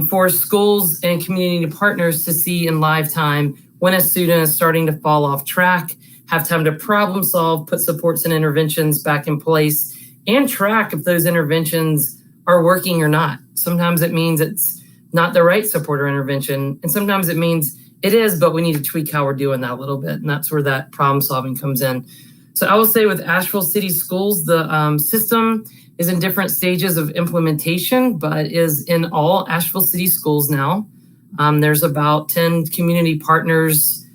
for schools and community partners to see in live time when a student is starting to fall off track, have time to problem solve, put supports and interventions back in place, and track if those interventions are working or not. Sometimes it means it's not the right support or intervention, and sometimes it means it is, but we need to tweak how we're doing that a little bit, and that's where that problem solving comes in. So I will say with Asheville City Schools, the system is in different stages of implementation, but is in all Asheville City Schools now. There's about 10 community partners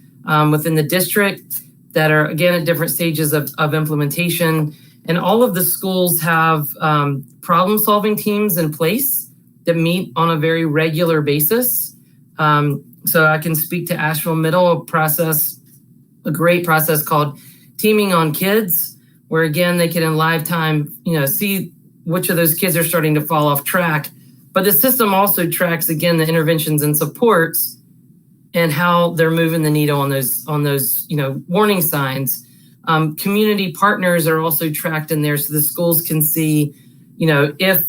within the district that are, again, at different stages of implementation. And all of the schools have problem-solving teams in place that meet on a very regular basis. So I can speak to Asheville Middle, a great process called Teaming on Kids, where again, they can in live time, see which of those kids are starting to fall off track. But the system also tracks, again, the interventions and supports and how they're moving the needle on those warning signs. Community partners are also tracked in there so the schools can see, if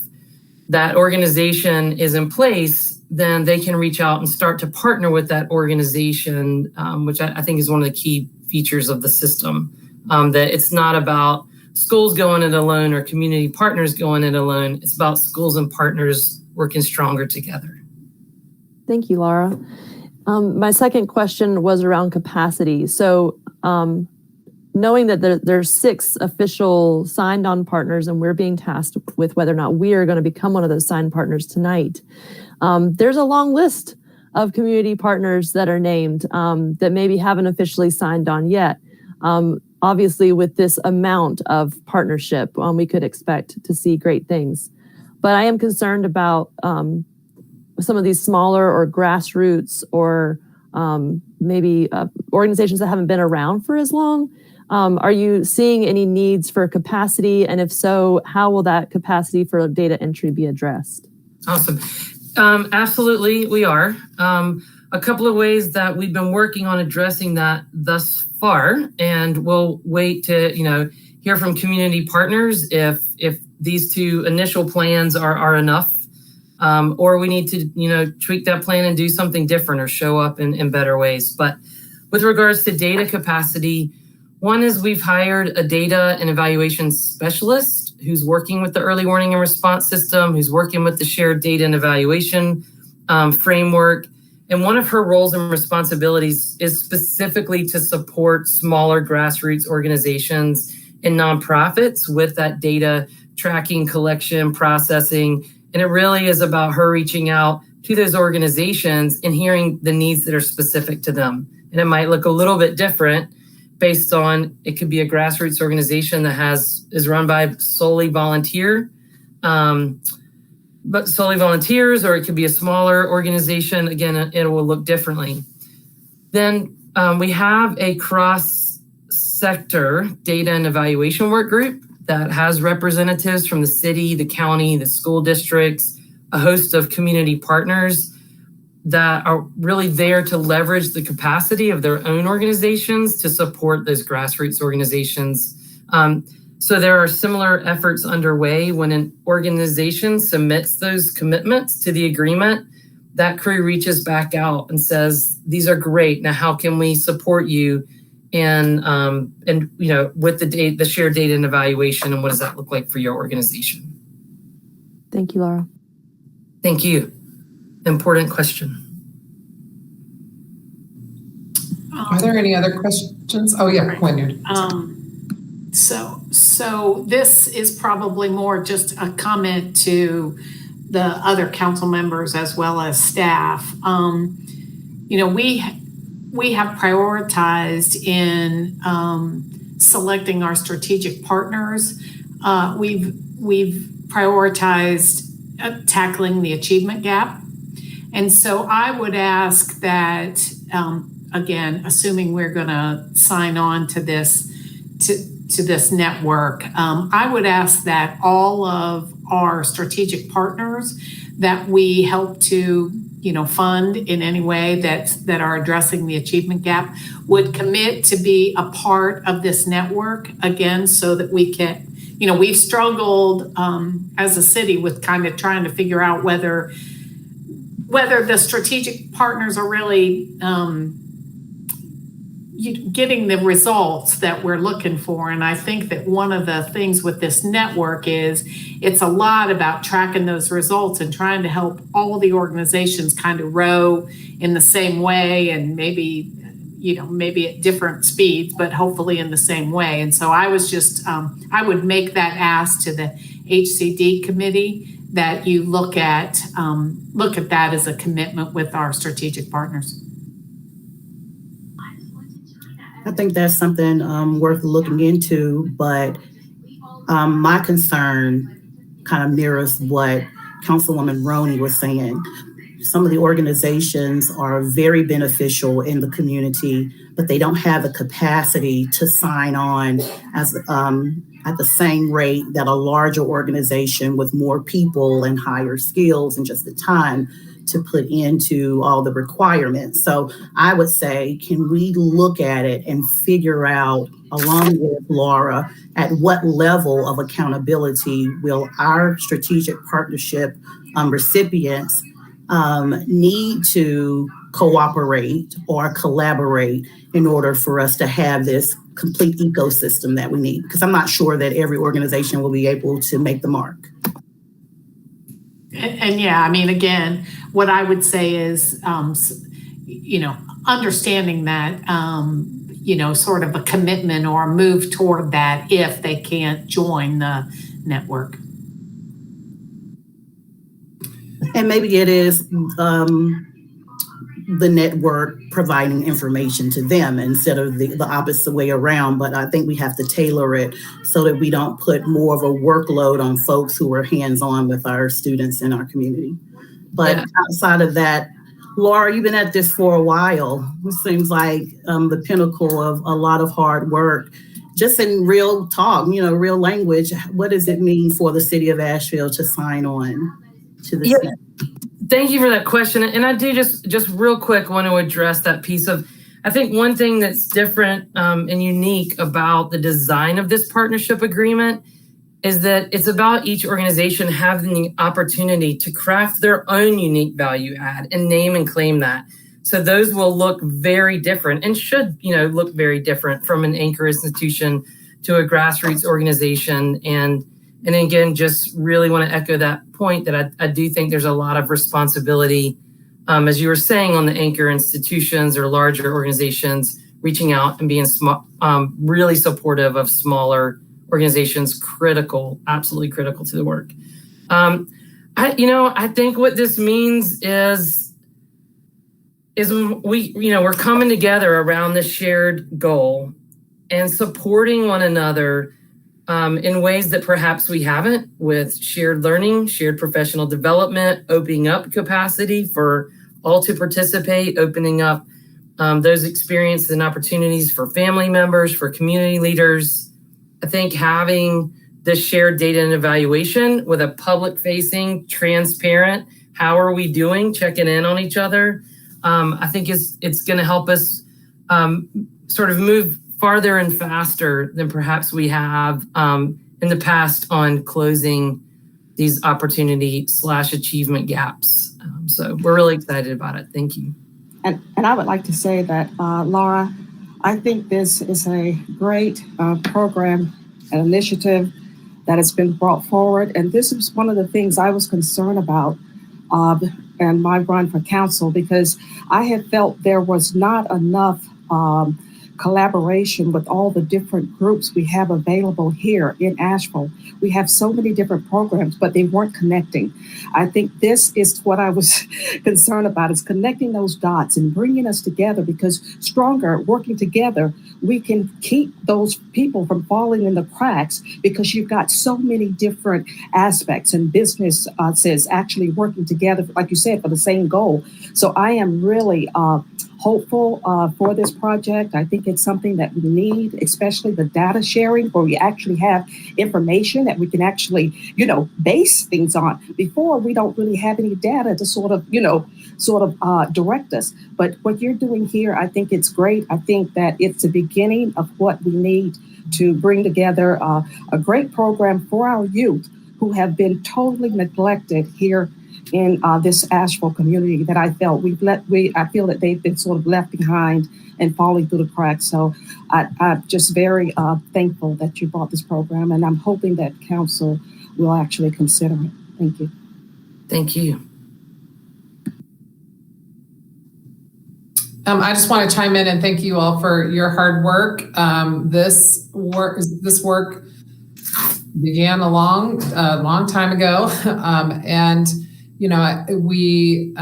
that organization is in place, then they can reach out and start to partner with that organization, which I think is one of the key features of the system, that it's not about schools going it alone or community partners going it alone. It's about schools and partners working stronger together. Thank you, Laura. My second question was around capacity. So knowing that there's 6 official signed on partners and we're being tasked with whether or not we are going to become one of those signed partners tonight, there's a long list of community partners that are named that maybe haven't officially signed on yet. Obviously, with this amount of partnership, we could expect to see great things. But I am concerned about some of these smaller or grassroots or maybe organizations that haven't been around for as long. Are you seeing any needs for capacity? And if so, how will that capacity for data entry be addressed? Awesome. Absolutely, we are. A couple of ways that we've been working on addressing that thus far, and we'll wait to hear from community partners if these 2 initial plans are enough, or we need to tweak that plan and do something different or show up in better ways. But with regards to data capacity, one is we've hired a data and evaluation specialist who's working with the early warning and response system, who's working with the shared data and evaluation framework. And one of her roles and responsibilities is specifically to support smaller grassroots organizations and nonprofits with that data tracking, collection, processing. And it really is about her reaching out to those organizations and hearing the needs that are specific to them. And it might look a little bit different based on, it could be a grassroots organization that is run by solely volunteers, or it could be a smaller organization. Again, it will look differently. Then we have a cross cross-sector data and evaluation work group that has representatives from the city, the county, the school districts, a host of community partners that are really there to leverage the capacity of their own organizations to support those grassroots organizations. So there are similar efforts underway when an organization submits those commitments to the agreement. That crew reaches back out and says, "These are great. Now, how can we support you in with the shared data and evaluation, and what does that look like for your organization?" Thank you, Laura. Thank you. Important question. Are there any other questions? Oh yeah, Wynyard. So this is probably more just a comment to the other council members as well as staff. We have prioritized in selecting our strategic partners. We've prioritized tackling the achievement gap. And so I would ask that, again, assuming we're going to sign on to this network, I would ask that all of our strategic partners that we help to fund in any way that are addressing the achievement gap would commit to be a part of this network again, so that we can, we've struggled as a city with kind of trying to figure out whether the strategic partners are really getting the results that we're looking for. And I think that one of the things with this network is it's a lot about tracking those results and trying to help all the organizations kind of row in the same way, and maybe at different speeds, but hopefully in the same way. And so I was just, I would make that ask to the HCD committee that you look at that as a commitment with our strategic partners. I think that's something worth looking into, but my concern kind of mirrors what Councilwoman Roney was saying. Some of the organizations are very beneficial in the community, but they don't have the capacity to sign on as at the same rate that a larger organization with more people and higher skills and just the time to put into all the requirements. So I would say, can we look at it and figure out, along with Laura, at what level of accountability will our strategic partnership recipients need to cooperate or collaborate in order for us to have this complete ecosystem that we need? Because I'm not sure that every organization will be able to make the mark. And yeah, I mean, again, what I would say is, understanding that, sort of a commitment or a move toward that if they can't join the network. And maybe it is the network providing information to them instead of the opposite way around. But I think we have to tailor it so that we don't put more of a workload on folks who are hands-on with our students in our community. But outside of that, Laura, you've been at this for a while. It seems like the pinnacle of a lot of hard work. Just in real talk, real language, what does it mean for the city of Asheville to sign on to this? Yeah. Thank you for that question. And I do just real quick want to address that piece of, I think one thing that's different and unique about the design of this partnership agreement is that it's about each organization having the opportunity to craft their own unique value add and name and claim that. So those will look very different and should, look very different from an anchor institution to a grassroots organization. And again, just really want to echo that point that I do think there's a lot of responsibility, as you were saying, on the anchor institutions or larger organizations reaching out and being really supportive of smaller organizations, absolutely critical to the work. I think what this means is we're coming together around this shared goal and supporting one another in ways that perhaps we haven't, with shared learning, shared professional development, opening up capacity for all to participate, opening up those experiences and opportunities for family members, for community leaders. I think having this shared data and evaluation with a public-facing, transparent, how are we doing, checking in on each other, I think it's going to help us sort of move farther and faster than perhaps we have in the past on closing these opportunity/achievement gaps. So we're really excited about it. Thank you. And I would like to say that, Laura, I think this is a great program and initiative that has been brought forward. And this is one of the things I was concerned about and my run for council, because I had felt there was not enough collaboration with all the different groups we have available here in Asheville. We have so many different programs, but they weren't connecting. I think this is what I was concerned about, is connecting those dots and bringing us together, because stronger, working together, we can keep those people from falling in the cracks, because you've got so many different aspects and businesses actually working together, like you said, for the same goal. So I am really hopeful for this project. I think it's something that we need, especially the data sharing, where we actually have information that we can actually, base things on. Before, we don't really have any data to sort of direct us. But what you're doing here, I think it's great. I think that it's the beginning of what we need to bring together a great program for our youth who have been totally neglected here in this Asheville community, that I felt I feel that they've been sort of left behind and falling through the cracks. So I'm just very thankful that you brought this program, and I'm hoping that council will actually consider it. Thank you. Thank you. I just want to chime in and thank you all for your hard work. This work began a long time ago, and we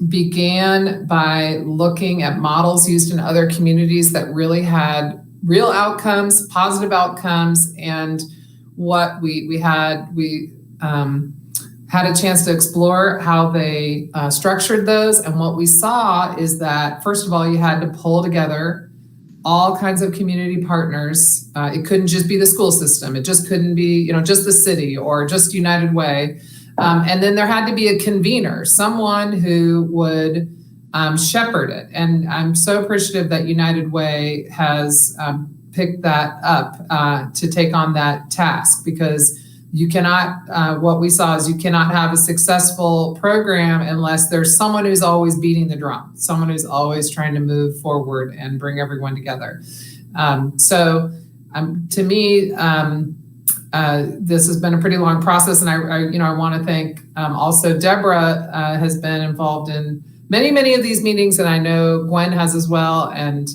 began by looking at models used in other communities that really had real outcomes, positive outcomes, and what we had a chance to explore how they structured those. And what we saw is that, first of all, you had to pull together all kinds of community partners. It couldn't just be the school system. It just couldn't be, just the city or just United Way. And then there had to be a convener, someone who would shepherd it. And I'm so appreciative that United Way has picked that up to take on that task, because you cannot, what we saw is you cannot have a successful program unless there's someone who's always beating the drum, someone who's always trying to move forward and bring everyone together. To me, this has been a pretty long process, and I want to thank also Deborah has been involved in many of these meetings, and I know Gwen has as well, and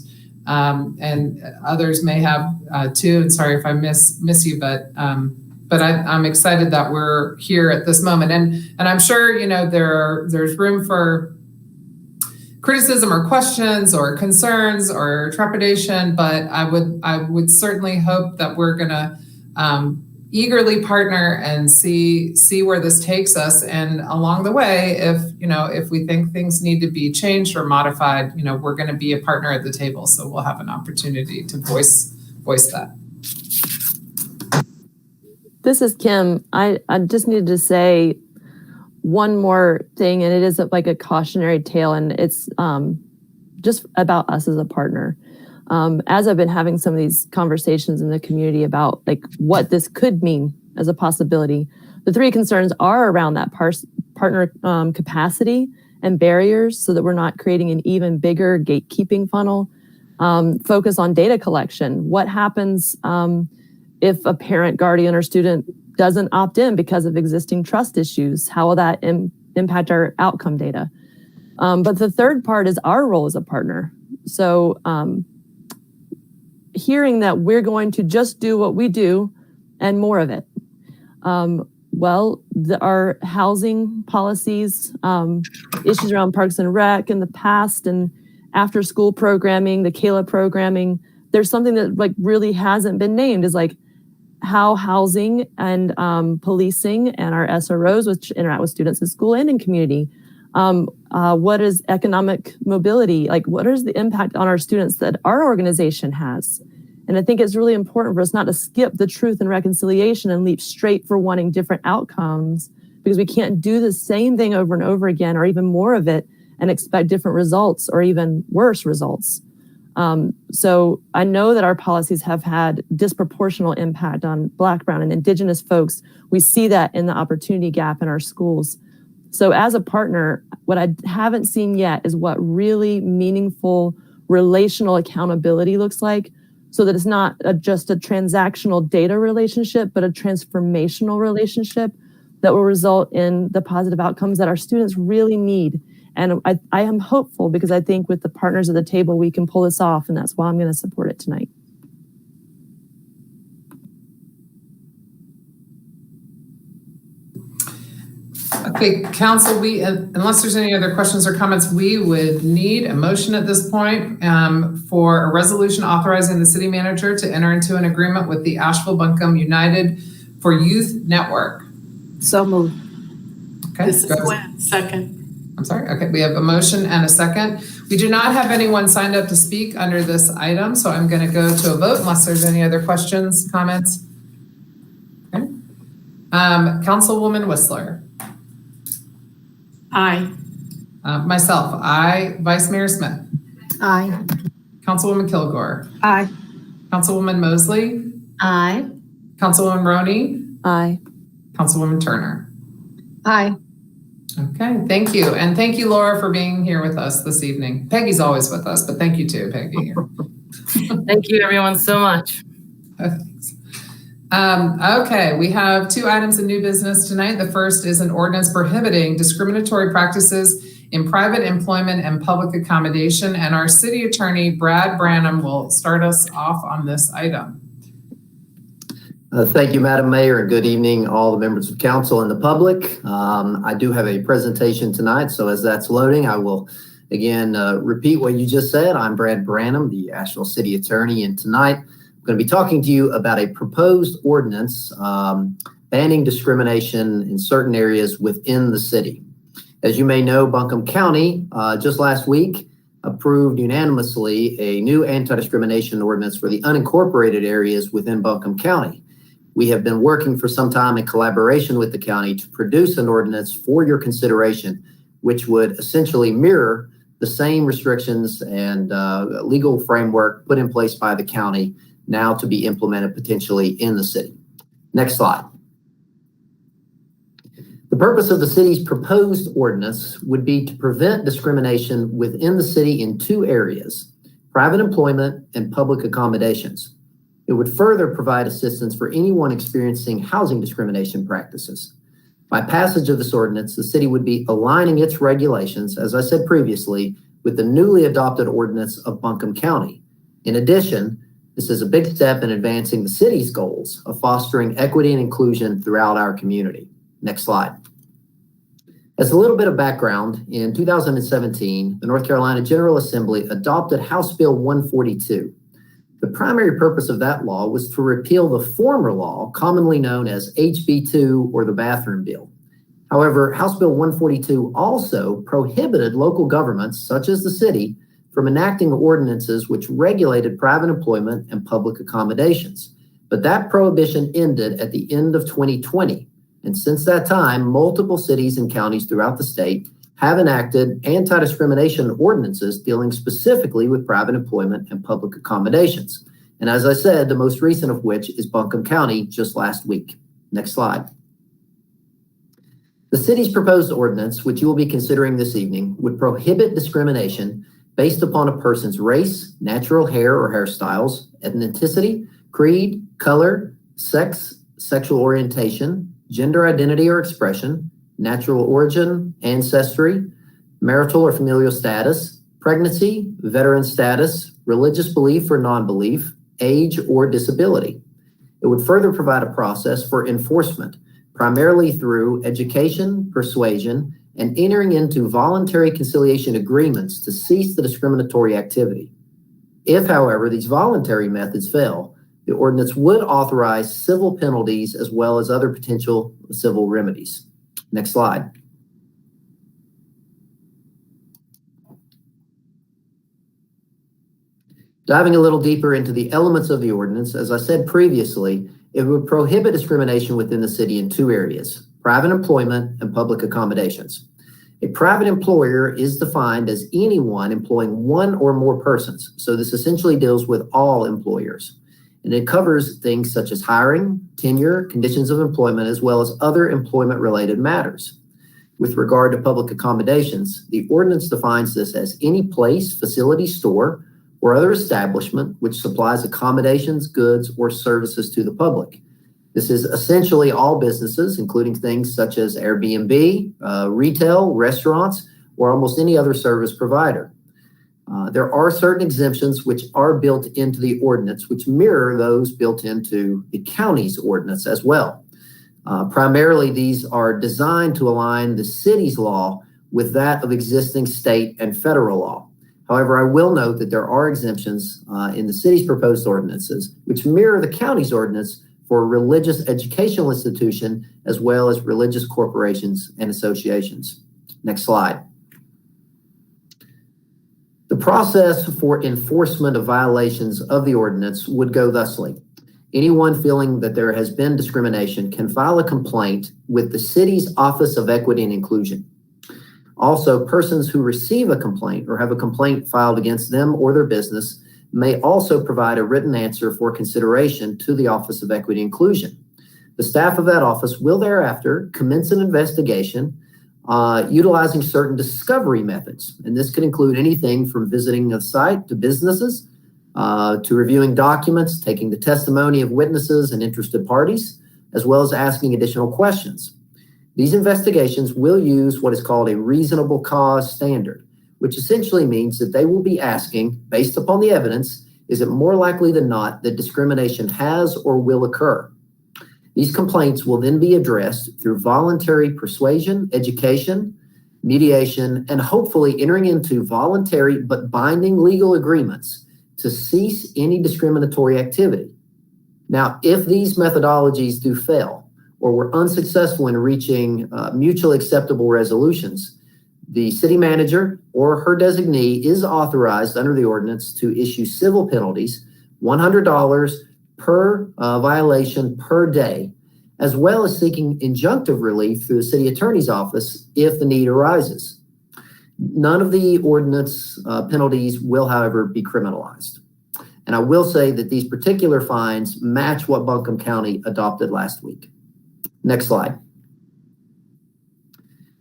others may have too. And sorry if I miss you, but I'm excited that we're here at this moment, and I'm sure there's room for criticism or questions or concerns or trepidation, but I would certainly hope that we're gonna eagerly partner and see where this takes us. And along the way, if we think things need to be changed or modified, we're going to be a partner at the table. So we'll have an opportunity to voice that. This is Kim. I just needed to say one more thing, and it is like a cautionary tale, and it's just about us as a partner. As I've been having some of these conversations in the community about like what this could mean as a possibility, the three concerns are around that partner capacity and barriers, so that we're not creating an even bigger gatekeeping funnel. Focus on data collection. What happens if a parent, guardian, or student doesn't opt in because of existing trust issues? How will that impact our outcome data? But the third part is our role as a partner. So hearing that we're going to just do what we do and more of it. Our housing policies, issues around Parks and Rec in the past, and after school programming, the CALA programming, there's something that like really hasn't been named, is like how housing and policing and our SROs, which interact with students in school and in community, What is economic mobility? Like, what is the impact on our students that our organization has? And I think it's really important for us not to skip the truth and reconciliation and leap straight for wanting different outcomes, because we can't do the same thing over and over again, or even more of it, and expect different results or even worse results. So I know that our policies have had disproportional impact on Black, Brown, and Indigenous folks. We see that in the opportunity gap in our schools. So as a partner, what I haven't seen yet is what really meaningful relational accountability looks like, so that it's not just a transactional data relationship, but a transformational relationship that will result in the positive outcomes that our students really need. And I am hopeful, because I think with the partners at the table, we can pull this off, and that's why I'm going to support it tonight. Okay, council, unless there's any other questions or comments, we would need a motion at this point for a resolution authorizing the city manager to enter into an agreement with the Asheville-Buncombe United for Youth Network. So moved. Okay. This is Gwen. Second. I'm sorry. Okay, we have a motion and a second. We do not have anyone signed up to speak under this item, so I'm going to go to a vote unless there's any other questions, comments. Okay. Councilwoman Whistler. Aye. Myself, aye. Vice Mayor Smith. Aye. Councilwoman Kilgore. Aye. Councilwoman Mosley. Aye. Councilwoman Roney. Aye. Councilwoman Turner. Aye. Okay, thank you. And thank you, Laura, for being here with us this evening. Peggy's always with us, but thank you too, Peggy. Thank you, everyone, so much. Okay, we have two items of new business tonight. The first is an ordinance prohibiting discriminatory practices in private employment and public accommodation. And our city attorney, Brad Branham, will start us off on this item. Thank you, Madam Mayor, and good evening, all the members of council and the public. I do have a presentation tonight, so as that's loading, I will again repeat what you just said. I'm Brad Branham, the Asheville City Attorney, and tonight I'm going to be talking to you about a proposed ordinance banning discrimination in certain areas within the city. As you may know, Buncombe County just last week approved unanimously a new anti-discrimination ordinance for the unincorporated areas within Buncombe County. We have been working for some time in collaboration with the county to produce an ordinance for your consideration, which would essentially mirror the same restrictions and legal framework put in place by the county, now to be implemented potentially in the city. Next slide. The purpose of the city's proposed ordinance would be to prevent discrimination within the city in two areas: private employment and public accommodations. It would further provide assistance for anyone experiencing housing discrimination practices. By passage of this ordinance, the city would be aligning its regulations, as I said previously, with the newly adopted ordinance of Buncombe County. In addition, this is a big step in advancing the city's goals of fostering equity and inclusion throughout our community. Next slide. As a little bit of background, in 2017, the North Carolina General Assembly adopted House Bill 142. The primary purpose of that law was to repeal the former law, commonly known as HB2 or the Bathroom Bill. However, House Bill 142 also prohibited local governments, such as the city, from enacting ordinances which regulated private employment and public accommodations. But that prohibition ended at the end of 2020. And since that time, multiple cities and counties throughout the state have enacted anti-discrimination ordinances dealing specifically with private employment and public accommodations. And as I said, the most recent of which is Buncombe County just last week. Next slide. The city's proposed ordinance, which you will be considering this evening, would prohibit discrimination based upon a person's race, natural hair or hairstyles, ethnicity, creed, color, sex, sexual orientation, gender identity or expression, natural origin, ancestry, marital or familial status, pregnancy, veteran status, religious belief or non-belief, age or disability. It would further provide a process for enforcement, primarily through education, persuasion, and entering into voluntary conciliation agreements to cease the discriminatory activity. If, however, these voluntary methods fail, the ordinance would authorize civil penalties as well as other potential civil remedies. Next slide. Diving a little deeper into the elements of the ordinance, as I said previously, it would prohibit discrimination within the city in two areas: private employment and public accommodations. A private employer is defined as anyone employing one or more persons. So this essentially deals with all employers. And it covers things such as hiring, tenure, conditions of employment, as well as other employment-related matters. With regard to public accommodations, the ordinance defines this as any place, facility, store, or other establishment which supplies accommodations, goods, or services to the public. This is essentially all businesses, including things such as Airbnb, retail, restaurants, or almost any other service provider. There are certain exemptions which are built into the ordinance, which mirror those built into the county's ordinance as well. Primarily, these are designed to align the city's law with that of existing state and federal law. However, I will note that there are exemptions in the city's proposed ordinances, which mirror the county's ordinance for a religious educational institution, as well as religious corporations and associations. Next slide. The process for enforcement of violations of the ordinance would go thusly. Anyone feeling that there has been discrimination can file a complaint with the city's Office of Equity and Inclusion. Also, persons who receive a complaint or have a complaint filed against them or their business may also provide a written answer for consideration to the Office of Equity and Inclusion. The staff of that office will thereafter commence an investigation utilizing certain discovery methods. And this could include anything from visiting a site to businesses, to reviewing documents, taking the testimony of witnesses and interested parties, as well as asking additional questions. These investigations will use what is called a reasonable cause standard, which essentially means that they will be asking, based upon the evidence, is it more likely than not that discrimination has or will occur? These complaints will then be addressed through voluntary persuasion, education, mediation, and hopefully entering into voluntary but binding legal agreements to cease any discriminatory activity. Now, if these methodologies do fail or were unsuccessful in reaching mutually acceptable resolutions, the city manager or her designee is authorized under the ordinance to issue civil penalties, $100 per violation per day, as well as seeking injunctive relief through the city attorney's office if the need arises. None of the ordinance penalties will, however, be criminalized. And I will say that these particular fines match what Buncombe County adopted last week. Next slide.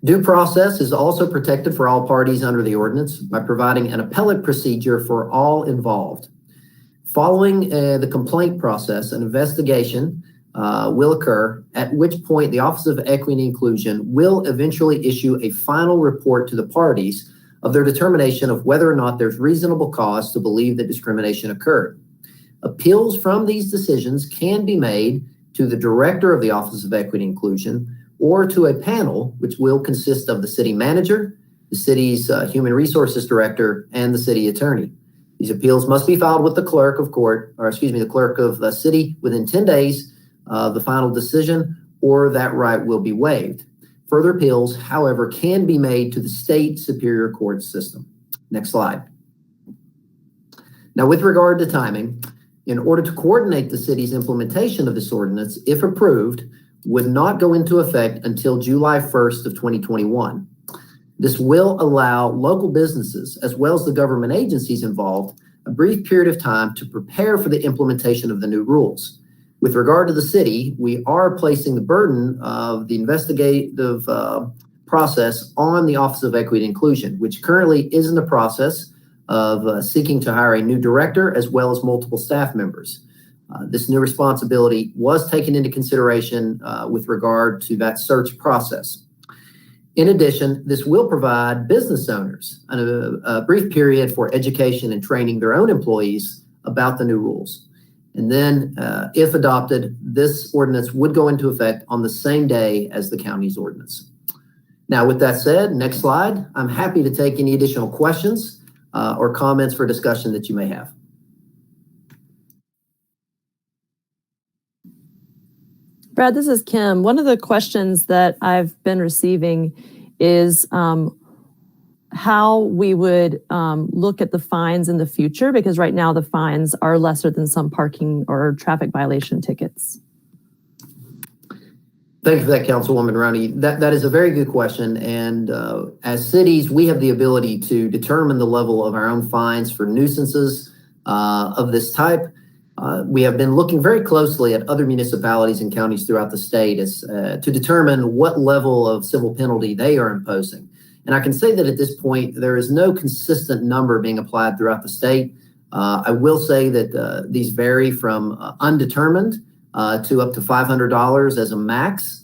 Due process is also protected for all parties under the ordinance by providing an appellate procedure for all involved. Following the complaint process, an investigation will occur, at which point the Office of Equity and Inclusion will eventually issue a final report to the parties of their determination of whether or not there's reasonable cause to believe that discrimination occurred. Appeals from these decisions can be made to the director of the Office of Equity and Inclusion or to a panel which will consist of the city manager, the city's human resources director, and the city attorney. These appeals must be filed with the clerk of court, or excuse me, the clerk of the city within 10 days of the final decision, or that right will be waived. Further appeals, however, can be made to the state superior court system. Next slide. Now, with regard to timing, in order to coordinate the city's implementation of this ordinance, if approved, would not go into effect until July 1st of 2021. This will allow local businesses, as well as the government agencies involved, a brief period of time to prepare for the implementation of the new rules. With regard to the city, we are placing the burden of the investigative process on the Office of Equity and Inclusion, which currently is in the process of seeking to hire a new director as well as multiple staff members. This new responsibility was taken into consideration with regard to that search process. In addition, this will provide business owners a brief period for education and training their own employees about the new rules. And then, if adopted, this ordinance would go into effect on the same day as the county's ordinance. Now, with that said, next slide, I'm happy to take any additional questions or comments for discussion that you may have. Brad, this is Kim. One of the questions that I've been receiving is how we would look at the fines in the future, because right now the fines are lesser than some parking or traffic violation tickets. Thank you for that, Councilwoman Roney. That is a very good question. And as cities, we have the ability to determine the level of our own fines for nuisances of this type. We have been looking very closely at other municipalities and counties throughout the state as, to determine what level of civil penalty they are imposing. And I can say that at this point, there is no consistent number being applied throughout the state. I will say that these vary from undetermined to up to $500 as a max.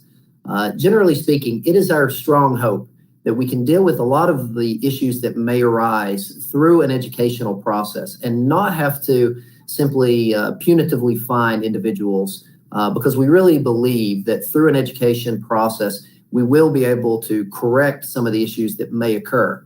Generally speaking, it is our strong hope that we can deal with a lot of the issues that may arise through an educational process and not have to simply punitively fine individuals, because we really believe that through an education process, we will be able to correct some of the issues that may occur.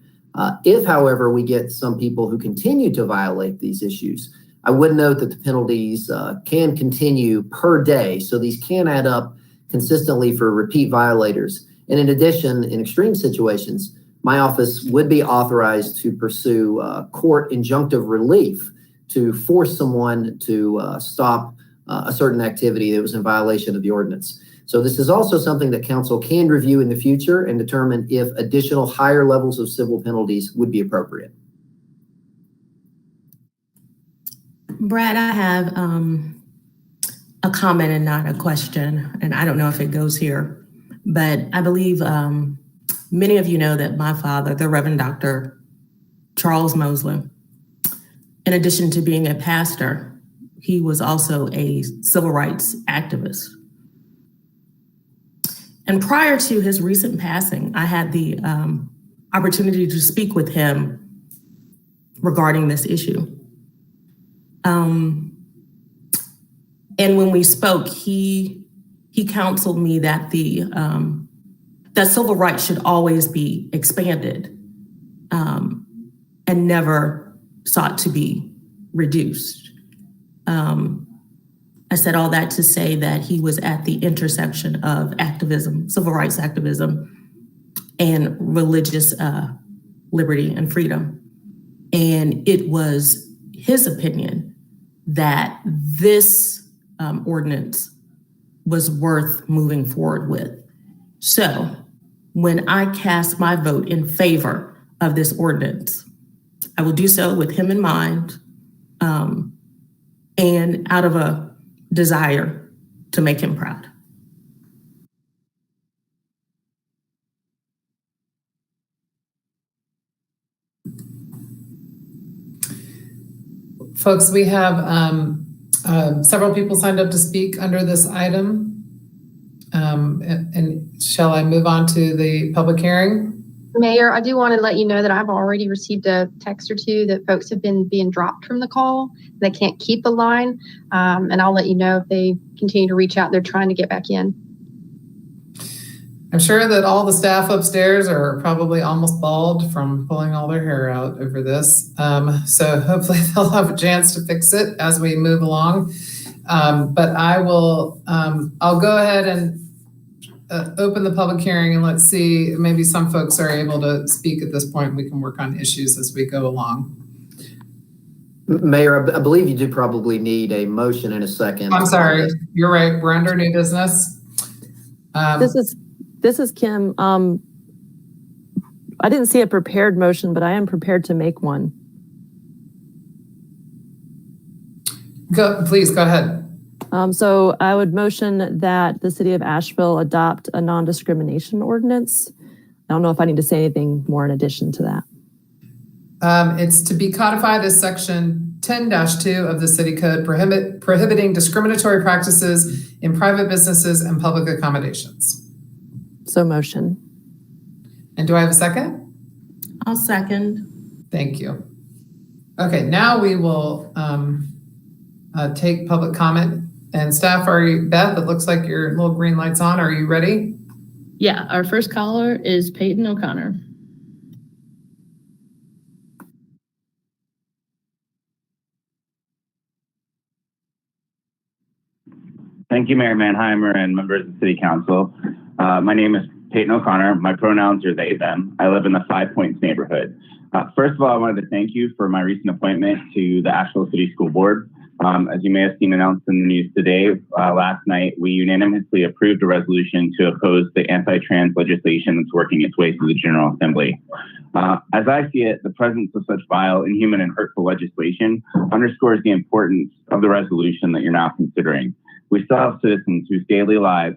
If, however, we get some people who continue to violate these issues, I would note that the penalties can continue per day. So these can add up consistently for repeat violators. And in addition, in extreme situations, my office would be authorized to pursue court injunctive relief to force someone to stop a certain activity that was in violation of the ordinance. So this is also something that council can review in the future and determine if additional higher levels of civil penalties would be appropriate. Brad, I have a comment and not a question, and I don't know if it goes here, but I believe many of you know that my father, the Reverend Dr. Charles Mosley, in addition to being a pastor, he was also a civil rights activist. And prior to his recent passing, I had the opportunity to speak with him regarding this issue. And when we spoke, he counseled me that that civil rights should always be expanded and never sought to be reduced. I said all that to say that he was at the intersection of activism, civil rights activism, and religious liberty and freedom. And it was his opinion that this ordinance was worth moving forward with. So when I cast my vote in favor of this ordinance, I will do so with him in mind and out of a desire to make him proud. Folks, we have several people signed up to speak under this item. And shall I move on to the public hearing? Mayor, I do want to let you know that I've already received a text or two that folks have been being dropped from the call. They can't keep the line. And I'll let you know if they continue to reach out. They're trying to get back in. I'm sure that all the staff upstairs are probably almost bald from pulling all their hair out over this. So hopefully they'll have a chance to fix it as we move along. But I will, I'll go ahead and open the public hearing, and let's see, maybe some folks are able to speak at this point. We can work on issues as we go along. Mayor, I believe you do probably need a motion in a second. I'm sorry, you're right. We're under new business. This is Kim. I didn't see a prepared motion, but I am prepared to make one. Please go ahead. So I would motion that the city of Asheville adopt a non-discrimination ordinance. I don't know if I need to say anything more in addition to that. It's to be codified as section 10-2 of the city code, prohibiting discriminatory practices in private businesses and public accommodations. So motion. And do I have a second? I'll second. Thank you. Okay, now we will take public comment. And staff, are you, Beth, it looks like your little green light's on. Are you ready? Yeah, our first caller is Peyton O'Connor. Thank you, Mayor Manheimer and members of the City Council. My name is Peyton O'Connor. My pronouns are they, them. I live in the 5 Points neighborhood. First of all, I wanted to thank you for my recent appointment to the Asheville City School Board. As you may have seen announced in the news today, last night, we unanimously approved a resolution to oppose the anti-trans legislation that's working its way through the General Assembly. As I see it, the presence of such vile, inhuman, and hurtful legislation underscores the importance of the resolution that you're now considering. We still have citizens whose daily lives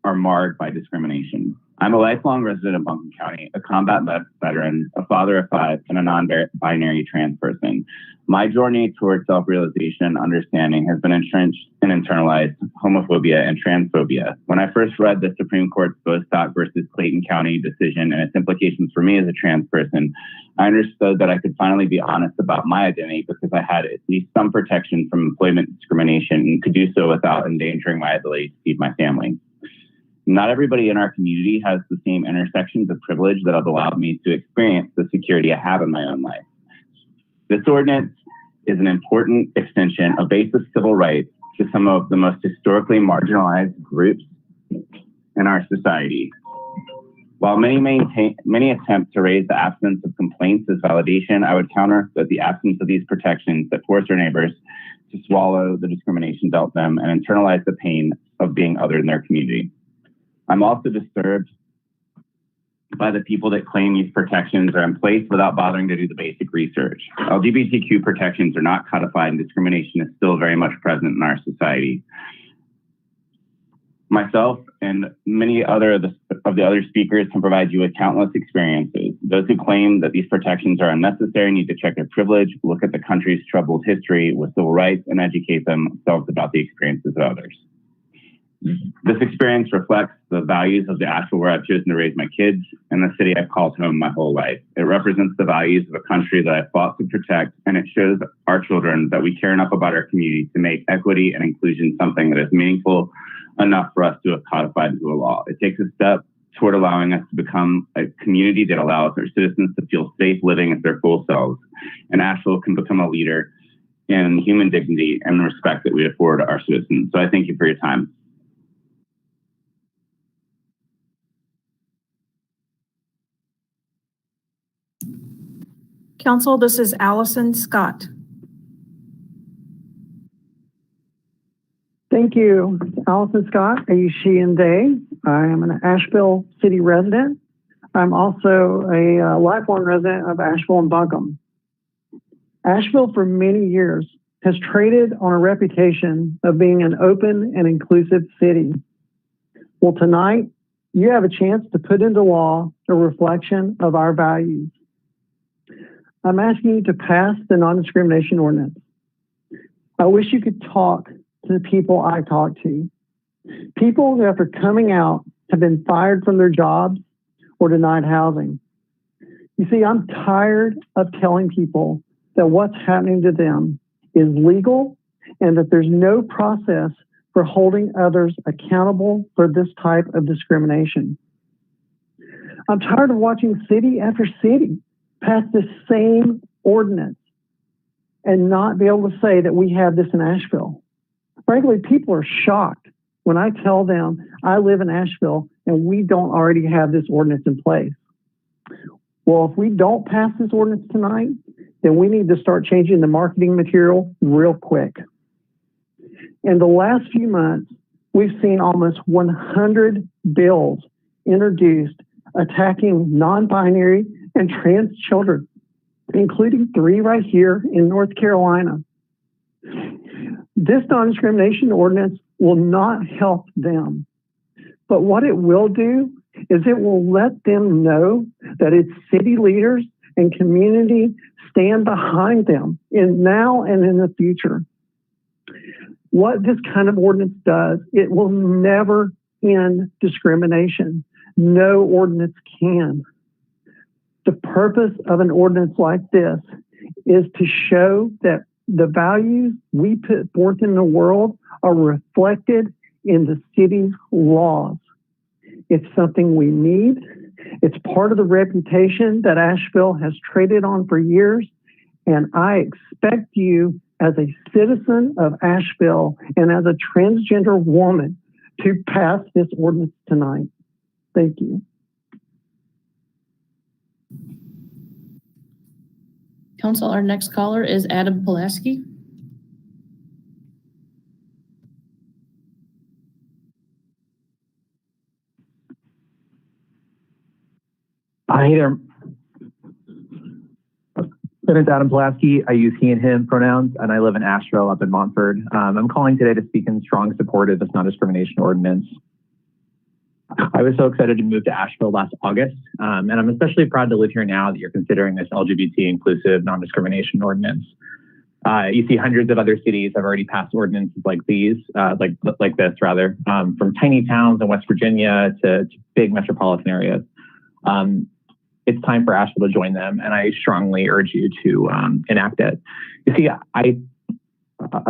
are marred by discrimination. I'm a lifelong resident of Buncombe County, a combat veteran, a father of 5, and a non-binary trans person. My journey towards self-realization and understanding has been entrenched in internalized homophobia and transphobia. When I first read the Supreme Court's Bostock versus Clayton County decision and its implications for me as a trans person, I understood that I could finally be honest about my identity because I had at least some protection from employment discrimination and could do so without endangering my ability to feed my family. Not everybody in our community has the same intersections of privilege that have allowed me to experience the security I have in my own life. This ordinance is an important extension of basic civil rights to some of the most historically marginalized groups in our society. While many attempt to raise the absence of complaints as validation, I would counter that the absence of these protections that force our neighbors to swallow the discrimination dealt them and internalize the pain of being other in their community. I'm also disturbed by the people that claim these protections are in place without bothering to do the basic research. LGBTQ protections are not codified and discrimination is still very much present in our society. Myself and many of the other speakers can provide you with countless experiences. Those who claim that these protections are unnecessary need to check their privilege, look at the country's troubled history with civil rights, and educate themselves about the experiences of others. This experience reflects the values of the Asheville where I've chosen to raise my kids and the city I've called home my whole life. It represents the values of a country that I've fought to protect, and it shows our children that we care enough about our community to make equity and inclusion something that is meaningful enough for us to have codified into a law. It takes a step toward allowing us to become a community that allows our citizens to feel safe living as their full selves, and Asheville can become a leader in human dignity and the respect that we afford our citizens. So I thank you for your time. Council, this is Allison Scott. Thank you. Allison Scott, a she and they. I am an Asheville city resident. I'm also a lifelong resident of Asheville and Buncombe. Asheville for many years has traded on a reputation of being an open and inclusive city. Well, tonight, you have a chance to put into law a reflection of our values. I'm asking you to pass the non-discrimination ordinance. I wish you could talk to the people I talk to. People who, after coming out, have been fired from their jobs or denied housing. You see, I'm tired of telling people that what's happening to them is legal and that there's no process for holding others accountable for this type of discrimination. I'm tired of watching city after city pass the same ordinance and not be able to say that we have this in Asheville. Frankly, people are shocked when I tell them I live in Asheville and we don't already have this ordinance in place. Well, if we don't pass this ordinance tonight, then we need to start changing the marketing material real quick. In the last few months, we've seen almost 100 bills introduced attacking non-binary and trans children, including 3 right here in North Carolina. This non-discrimination ordinance will not help them, but what it will do is it will let them know that its city leaders and community stand behind them in now and in the future. What this kind of ordinance does, it will never end discrimination. No ordinance can. The purpose of an ordinance like this is to show that the values we put forth in the world are reflected in the city's laws. It's something we need. It's part of the reputation that Asheville has traded on for years. And I expect you as a citizen of Asheville and as a transgender woman to pass this ordinance tonight. Thank you. Council, our next caller is Adam Pulaski. Hi there. My name is Adam Pulaski. I use he and him pronouns, and I live in Asheville up in Montford. I'm calling today to speak in strong support of this non-discrimination ordinance. I was so excited to move to Asheville last August, and I'm especially proud to live here now that you're considering this LGBT inclusive non-discrimination ordinance. You see hundreds of other cities have already passed ordinances like these, like this rather, from tiny towns in West Virginia to big metropolitan areas. It's time for Asheville to join them, and I strongly urge you to enact it. You see, I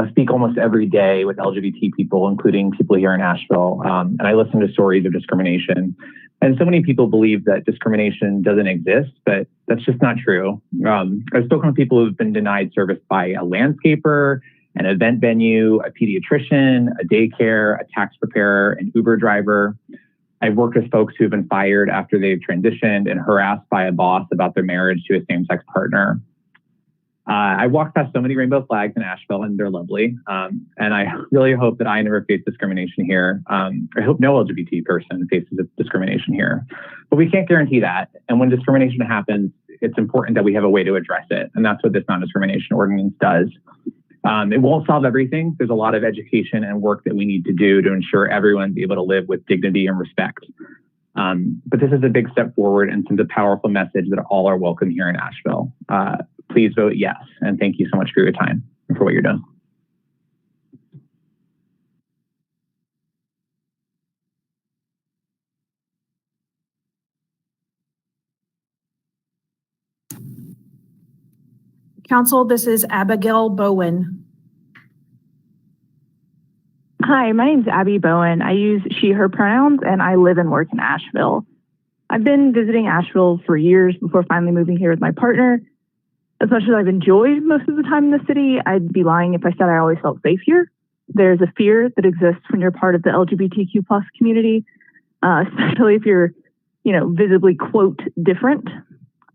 speak almost every day with LGBT people, including people here in Asheville, and I listen to stories of discrimination. And so many people believe that discrimination doesn't exist, but that's just not true. I've spoken with people who've been denied service by a landscaper, an event venue, a pediatrician, a daycare, a tax preparer, an Uber driver. I've worked with folks who've been fired after they've transitioned and harassed by a boss about their marriage to a same-sex partner. I walked past so many rainbow flags in Asheville, and they're lovely. And I really hope that I never face discrimination here. I hope no LGBT person faces discrimination here. But we can't guarantee that. And when discrimination happens, it's important that we have a way to address it. And that's what this non-discrimination ordinance does. It won't solve everything. There's a lot of education and work that we need to do to ensure everyone's able to live with dignity and respect. But this is a big step forward and sends a powerful message that all are welcome here in Asheville. Please vote yes. And thank you so much for your time and for what you're doing. Council, this is Abigail Bowen. Hi, my name's Abby Bowen. I use she, her pronouns, and I live and work in Asheville. I've been visiting Asheville for years before finally moving here with my partner. As much as I've enjoyed most of the time in the city, I'd be lying if I said I always felt safe here. There's a fear that exists when you're part of the LGBTQ plus community, especially if you're, visibly, quote, different.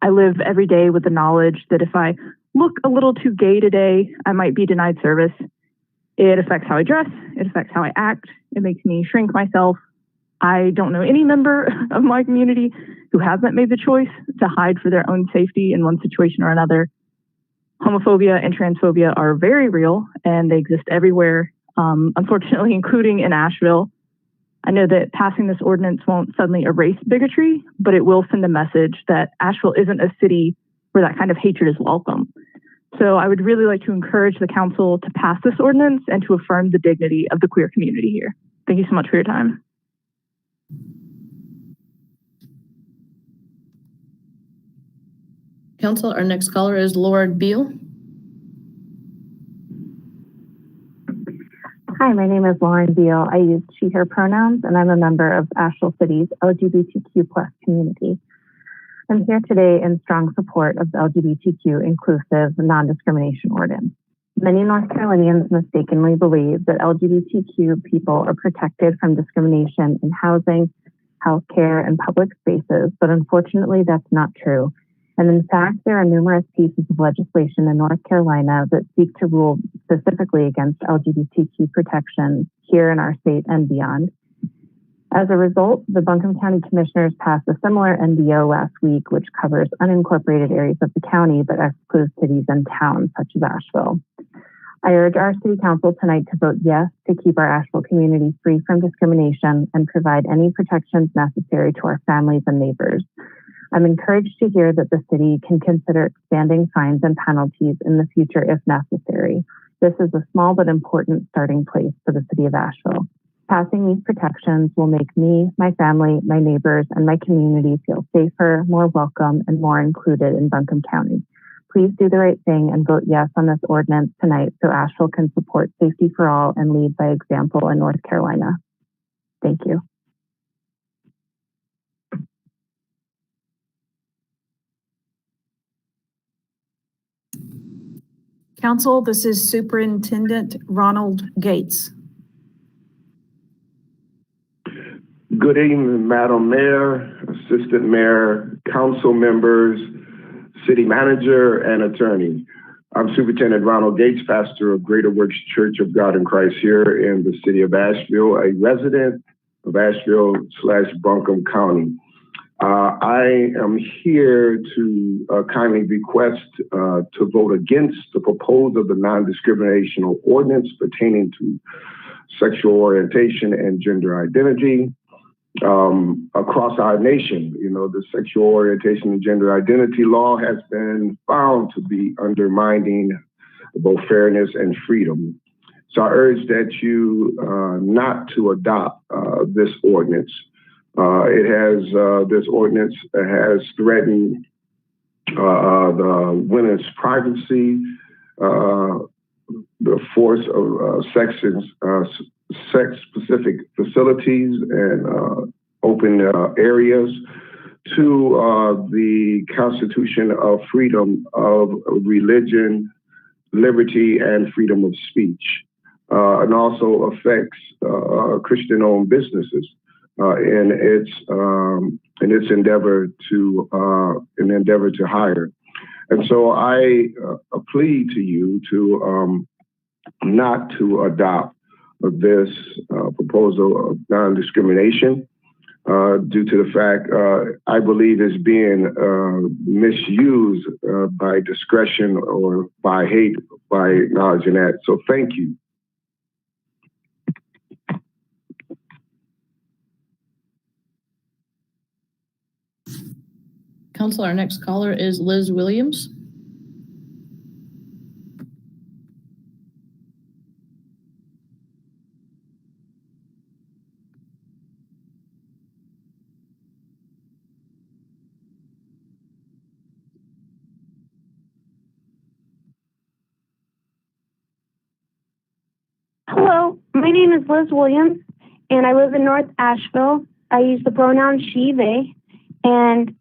I live every day with the knowledge that if I look a little too gay today, I might be denied service. It affects how I dress. It affects how I act. It makes me shrink myself. I don't know any member of my community who hasn't made the choice to hide for their own safety in one situation or another. Homophobia and transphobia are very real, and they exist everywhere, unfortunately, including in Asheville. I know that passing this ordinance won't suddenly erase bigotry, but it will send a message that Asheville isn't a city where that kind of hatred is welcome. So I would really like to encourage the council to pass this ordinance and to affirm the dignity of the queer community here. Thank you so much for your time. Council, our next caller is Laura Beal. Hi, my name is Lauren Beal. I use she, her pronouns, and I'm a member of Asheville City's LGBTQ plus community. I'm here today in strong support of the LGBTQ inclusive non-discrimination ordinance. Many North Carolinians mistakenly believe that LGBTQ people are protected from discrimination in housing, healthcare, and public spaces, but unfortunately that's not true. And in fact, there are numerous pieces of legislation in North Carolina that seek to rule specifically against LGBTQ protection here in our state and beyond. As a result, the Buncombe County Commissioners passed a similar NDO last week, which covers unincorporated areas of the county but excludes cities and towns such as Asheville. I urge our City Council tonight to vote yes to keep our Asheville community free from discrimination and provide any protections necessary to our families and neighbors. I'm encouraged to hear that the city can consider expanding fines and penalties in the future if necessary. This is a small but important starting place for the city of Asheville. Passing these protections will make me, my family, my neighbors, and my community feel safer, more welcome, and more included in Buncombe County. Please do the right thing and vote yes on this ordinance tonight so Asheville can support safety for all and lead by example in North Carolina. Thank you. Council, this is Superintendent Ronald Gates. Good evening, Madam Mayor, Assistant Mayor, council members, city manager, and attorney. I'm Superintendent Ronald Gates, pastor of Greater Works Church of God in Christ here in the city of Asheville, a resident of Asheville/Buncombe County. I am here to kindly request to vote against the proposal of the non-discrimination ordinance pertaining to sexual orientation and gender identity across our nation. You know, the sexual orientation and gender identity law has been found to be undermining both fairness and freedom. So I urge that you not to adopt this ordinance. This ordinance has threatened the women's privacy, the force of sex-specific facilities and open areas to the Constitution of freedom of religion, liberty, and freedom of speech, and also affects Christian-owned businesses in its endeavor to hire. And so I plead to you to not to adopt this proposal of non-discrimination due to the fact I believe it's being misused by discretion or by hate by acknowledging that. So thank you. Council, our next caller is Liz Williams. Hello, my name is Liz Williams, and I live in North Asheville. I use the pronoun she, they, and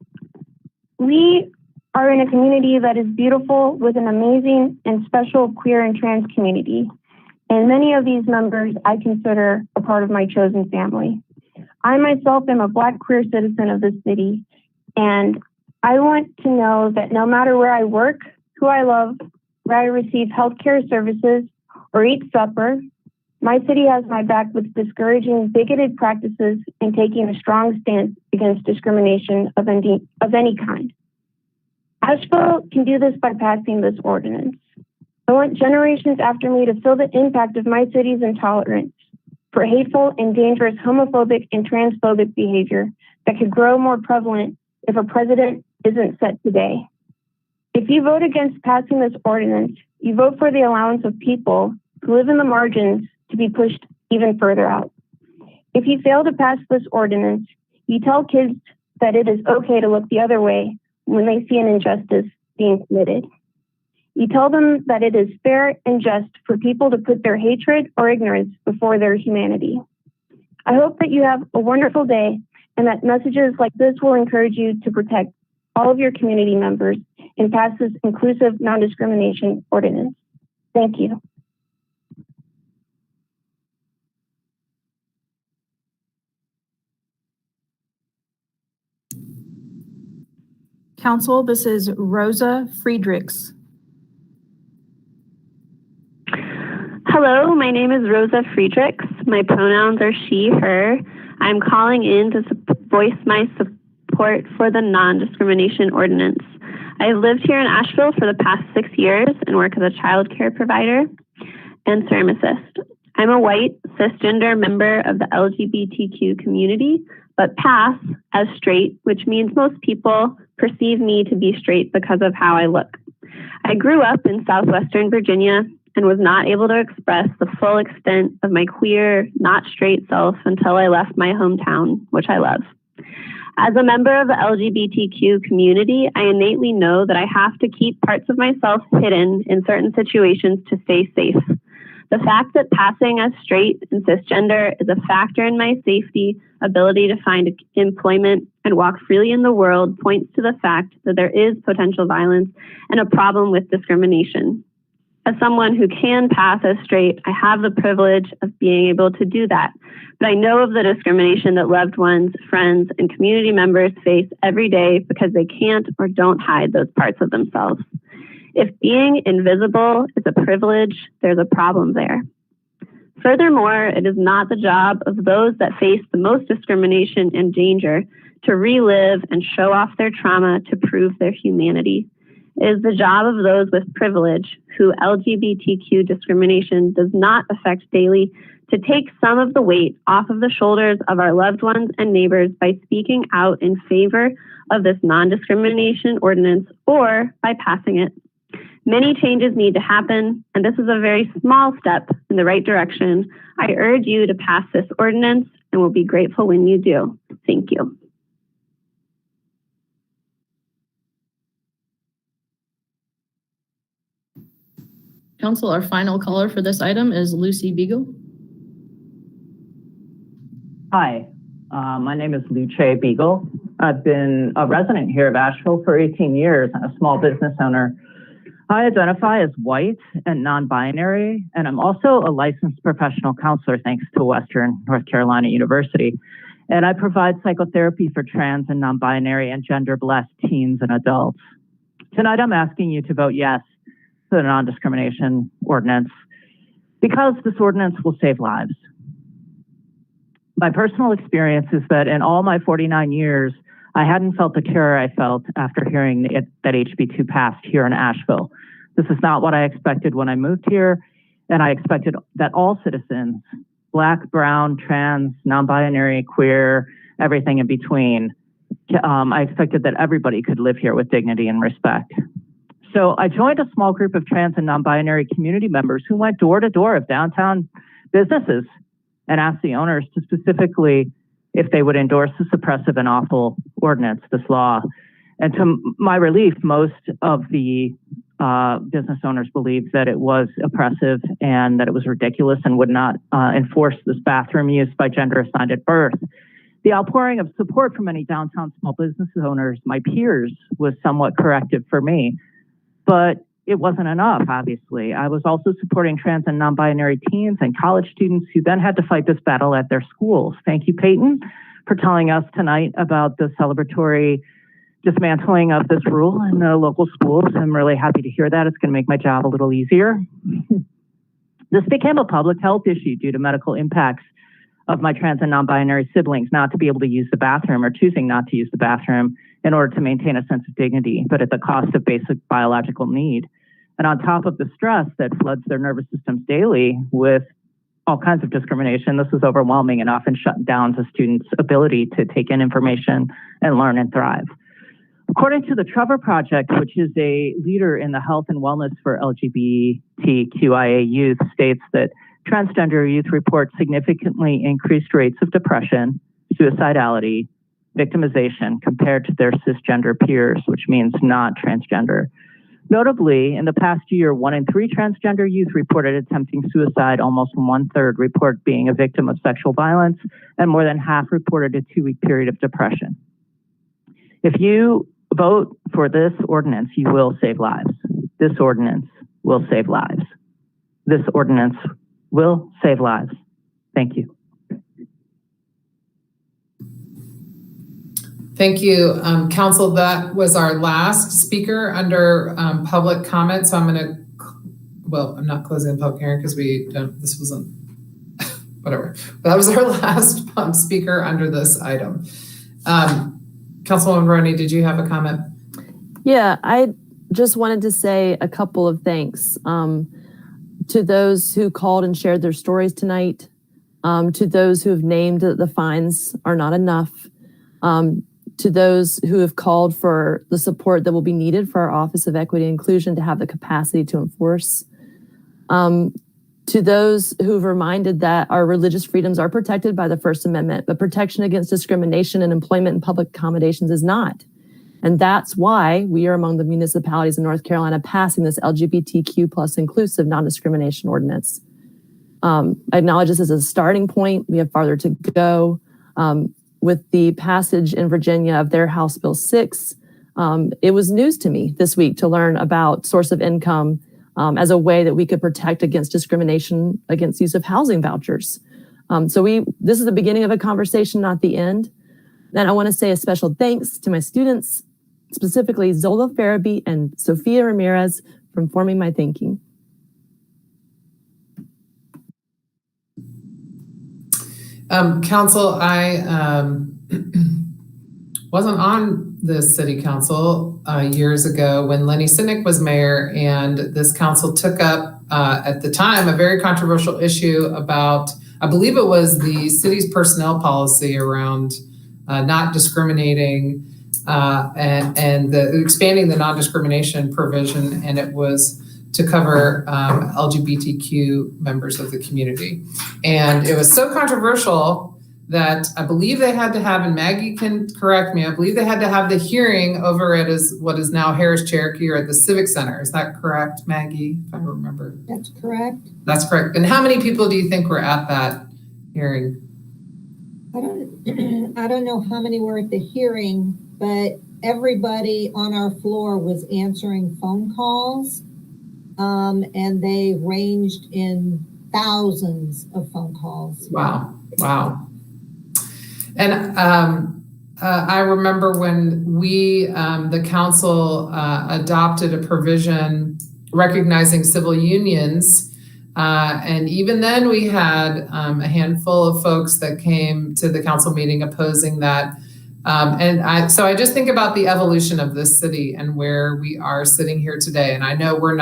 we are in a community that is beautiful with an amazing and special queer and trans community. And many of these members I consider a part of my chosen family. I myself am a Black queer citizen of this city, and I want to know that no matter where I work, who I love, where I receive healthcare services, or eat supper, my city has my back with discouraging bigoted practices and taking a strong stance against discrimination of any kind. Asheville can do this by passing this ordinance. I want generations after me to feel the impact of my city's intolerance for hateful and dangerous homophobic and transphobic behavior that could grow more prevalent if a president isn't set today. If you vote against passing this ordinance, you vote for the allowance of people who live in the margins to be pushed even further out. If you fail to pass this ordinance, you tell kids that it is okay to look the other way when they see an injustice being committed. You tell them that it is fair and just for people to put their hatred or ignorance before their humanity. I hope that you have a wonderful day and that messages like this will encourage you to protect all of your community members and pass this inclusive non-discrimination ordinance. Thank you. Council, this is Rosa Friedrichs. Hello, my name is Rosa Friedrichs. My pronouns are she, her. I'm calling in to voice my support for the non-discrimination ordinance. I've lived here in Asheville for the past 6 years and work as a child care provider and pharmacist. I'm a white, cisgender member of the LGBTQ community, but pass as straight, which means most people perceive me to be straight because of how I look. I grew up in southwestern Virginia and was not able to express the full extent of my queer, not straight self until I left my hometown, which I love. As a member of the LGBTQ community, I innately know that I have to keep parts of myself hidden in certain situations to stay safe. The fact that passing as straight and cisgender is a factor in my safety, ability to find employment, and walk freely in the world points to the fact that there is potential violence and a problem with discrimination. As someone who can pass as straight, I have the privilege of being able to do that. But I know of the discrimination that loved ones, friends, and community members face every day because they can't or don't hide those parts of themselves. If being invisible is a privilege, there's a problem there. Furthermore, it is not the job of those that face the most discrimination and danger to relive and show off their trauma to prove their humanity. It is the job of those with privilege who LGBTQ discrimination does not affect daily to take some of the weight off of the shoulders of our loved ones and neighbors by speaking out in favor of this non-discrimination ordinance or by passing it. Many changes need to happen, and this is a very small step in the right direction. I urge you to pass this ordinance and will be grateful when you do. Thank you. Council, our final caller for this item is Lucy Beagle. Hi, my name is Luce Beagle. I've been a resident here of Asheville for 18 years and a small business owner. I identify as white and non-binary, and I'm also a licensed professional counselor thanks to Western North Carolina University. And I provide psychotherapy for trans and non-binary and gender-blessed teens and adults. Tonight, I'm asking you to vote yes to the non-discrimination ordinance because this ordinance will save lives. My personal experience is that in all my 49 years, I hadn't felt the terror I felt after hearing that HB2 passed here in Asheville. This is not what I expected when I moved here, and I expected that all citizens, Black, brown, trans, non-binary, queer, everything in between, I expected that everybody could live here with dignity and respect. So I joined a small group of trans and non-binary community members who went door to door of downtown businesses and asked the owners to specifically if they would endorse this oppressive and awful ordinance, this law. And to my relief, most of the business owners believed that it was oppressive and that it was ridiculous and would not enforce this bathroom use by gender assigned at birth. The outpouring of support from many downtown small business owners, my peers, was somewhat corrective for me, but it wasn't enough, obviously. I was also supporting trans and non-binary teens and college students who then had to fight this battle at their schools. Thank you, Peyton, for telling us tonight about the celebratory dismantling of this rule in the local schools. I'm really happy to hear that. It's going to make my job a little easier. This became a public health issue due to medical impacts of my trans and non-binary siblings not to be able to use the bathroom or choosing not to use the bathroom in order to maintain a sense of dignity, but at the cost of basic biological need. And on top of the stress that floods their nervous systems daily with all kinds of discrimination, this is overwhelming and often shut down to students' ability to take in information and learn and thrive. According to the Trevor Project, which is a leader in the health and wellness for LGBTQIA youth, states that transgender youth report significantly increased rates of depression, suicidality, victimization compared to their cisgender peers, which means not transgender. Notably, in the past year, 1 in 3 transgender youth reported attempting suicide, almost 1/3 report being a victim of sexual violence, and more than half reported a 2-week period of depression. If you vote for this ordinance, you will save lives. This ordinance will save lives. This ordinance will save lives. Thank you. Thank you, Council. That was our last speaker under public comment. So I'm going to, well, I'm not closing the public hearing because this wasn't, whatever. But that was our last speaker under this item. Councilwoman Roney, did you have a comment? Yeah, I just wanted to say a couple of thanks to those who called and shared their stories tonight, to those who have named that the fines are not enough, to those who have called for the support that will be needed for our Office of Equity and Inclusion to have the capacity to enforce, to those who've reminded that our religious freedoms are protected by the First Amendment, but protection against discrimination in employment and public accommodations is not. And that's why we are among the municipalities in North Carolina passing this LGBTQ plus inclusive non-discrimination ordinance. I acknowledge this as a starting point. We have farther to go. With the passage in Virginia of their House Bill 6, it was news to me this week to learn about source of income as a way that we could protect against discrimination against use of housing vouchers. This is the beginning of a conversation, not the end. Then I want to say a special thanks to my students, specifically Zola Farabee and Sophia Ramirez, for informing my thinking. Council, I wasn't on the city council years ago when Lenny Sinnick was mayor, and this council took up at the time a very controversial issue about, I believe it was the city's personnel policy around not discriminating and expanding the non-discrimination provision, and it was to cover LGBTQ members of the community. And it was so controversial that I believe they had to have, and Maggie can correct me, I believe they had to have the hearing over at what is now Harris Cherokee or at the Civic Center. Is that correct, Maggie, if I remember? That's correct. That's correct. And how many people do you think were at that hearing? I don't know how many were at the hearing, but everybody on our floor was answering phone calls. And they ranged in thousands of phone calls. Wow. And I remember when we, the council, adopted a provision recognizing civil unions, and even then we had a handful of folks that came to the council meeting opposing that. So I just think about the evolution of this city and where we are sitting here today. And I know we are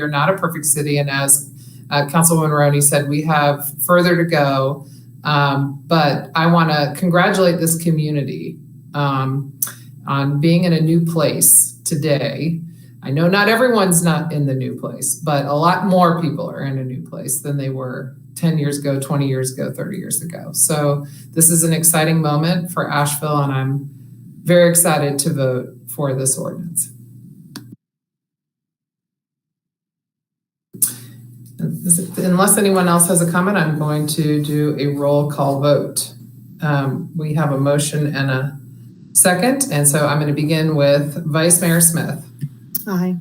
not a perfect city. And as Councilwoman Roney said, we have further to go. But I want to congratulate this community on being in a new place today. I know not everyone's not in the new place, but a lot more people are in a new place than they were 10 years ago, 20 years ago, 30 years ago. So this is an exciting moment for Asheville, and I'm very excited to vote for this ordinance. Unless anyone else has a comment, I'm going to do a roll call vote. We have a motion and a second, and so I'm going to begin with Vice Mayor Smith. Aye.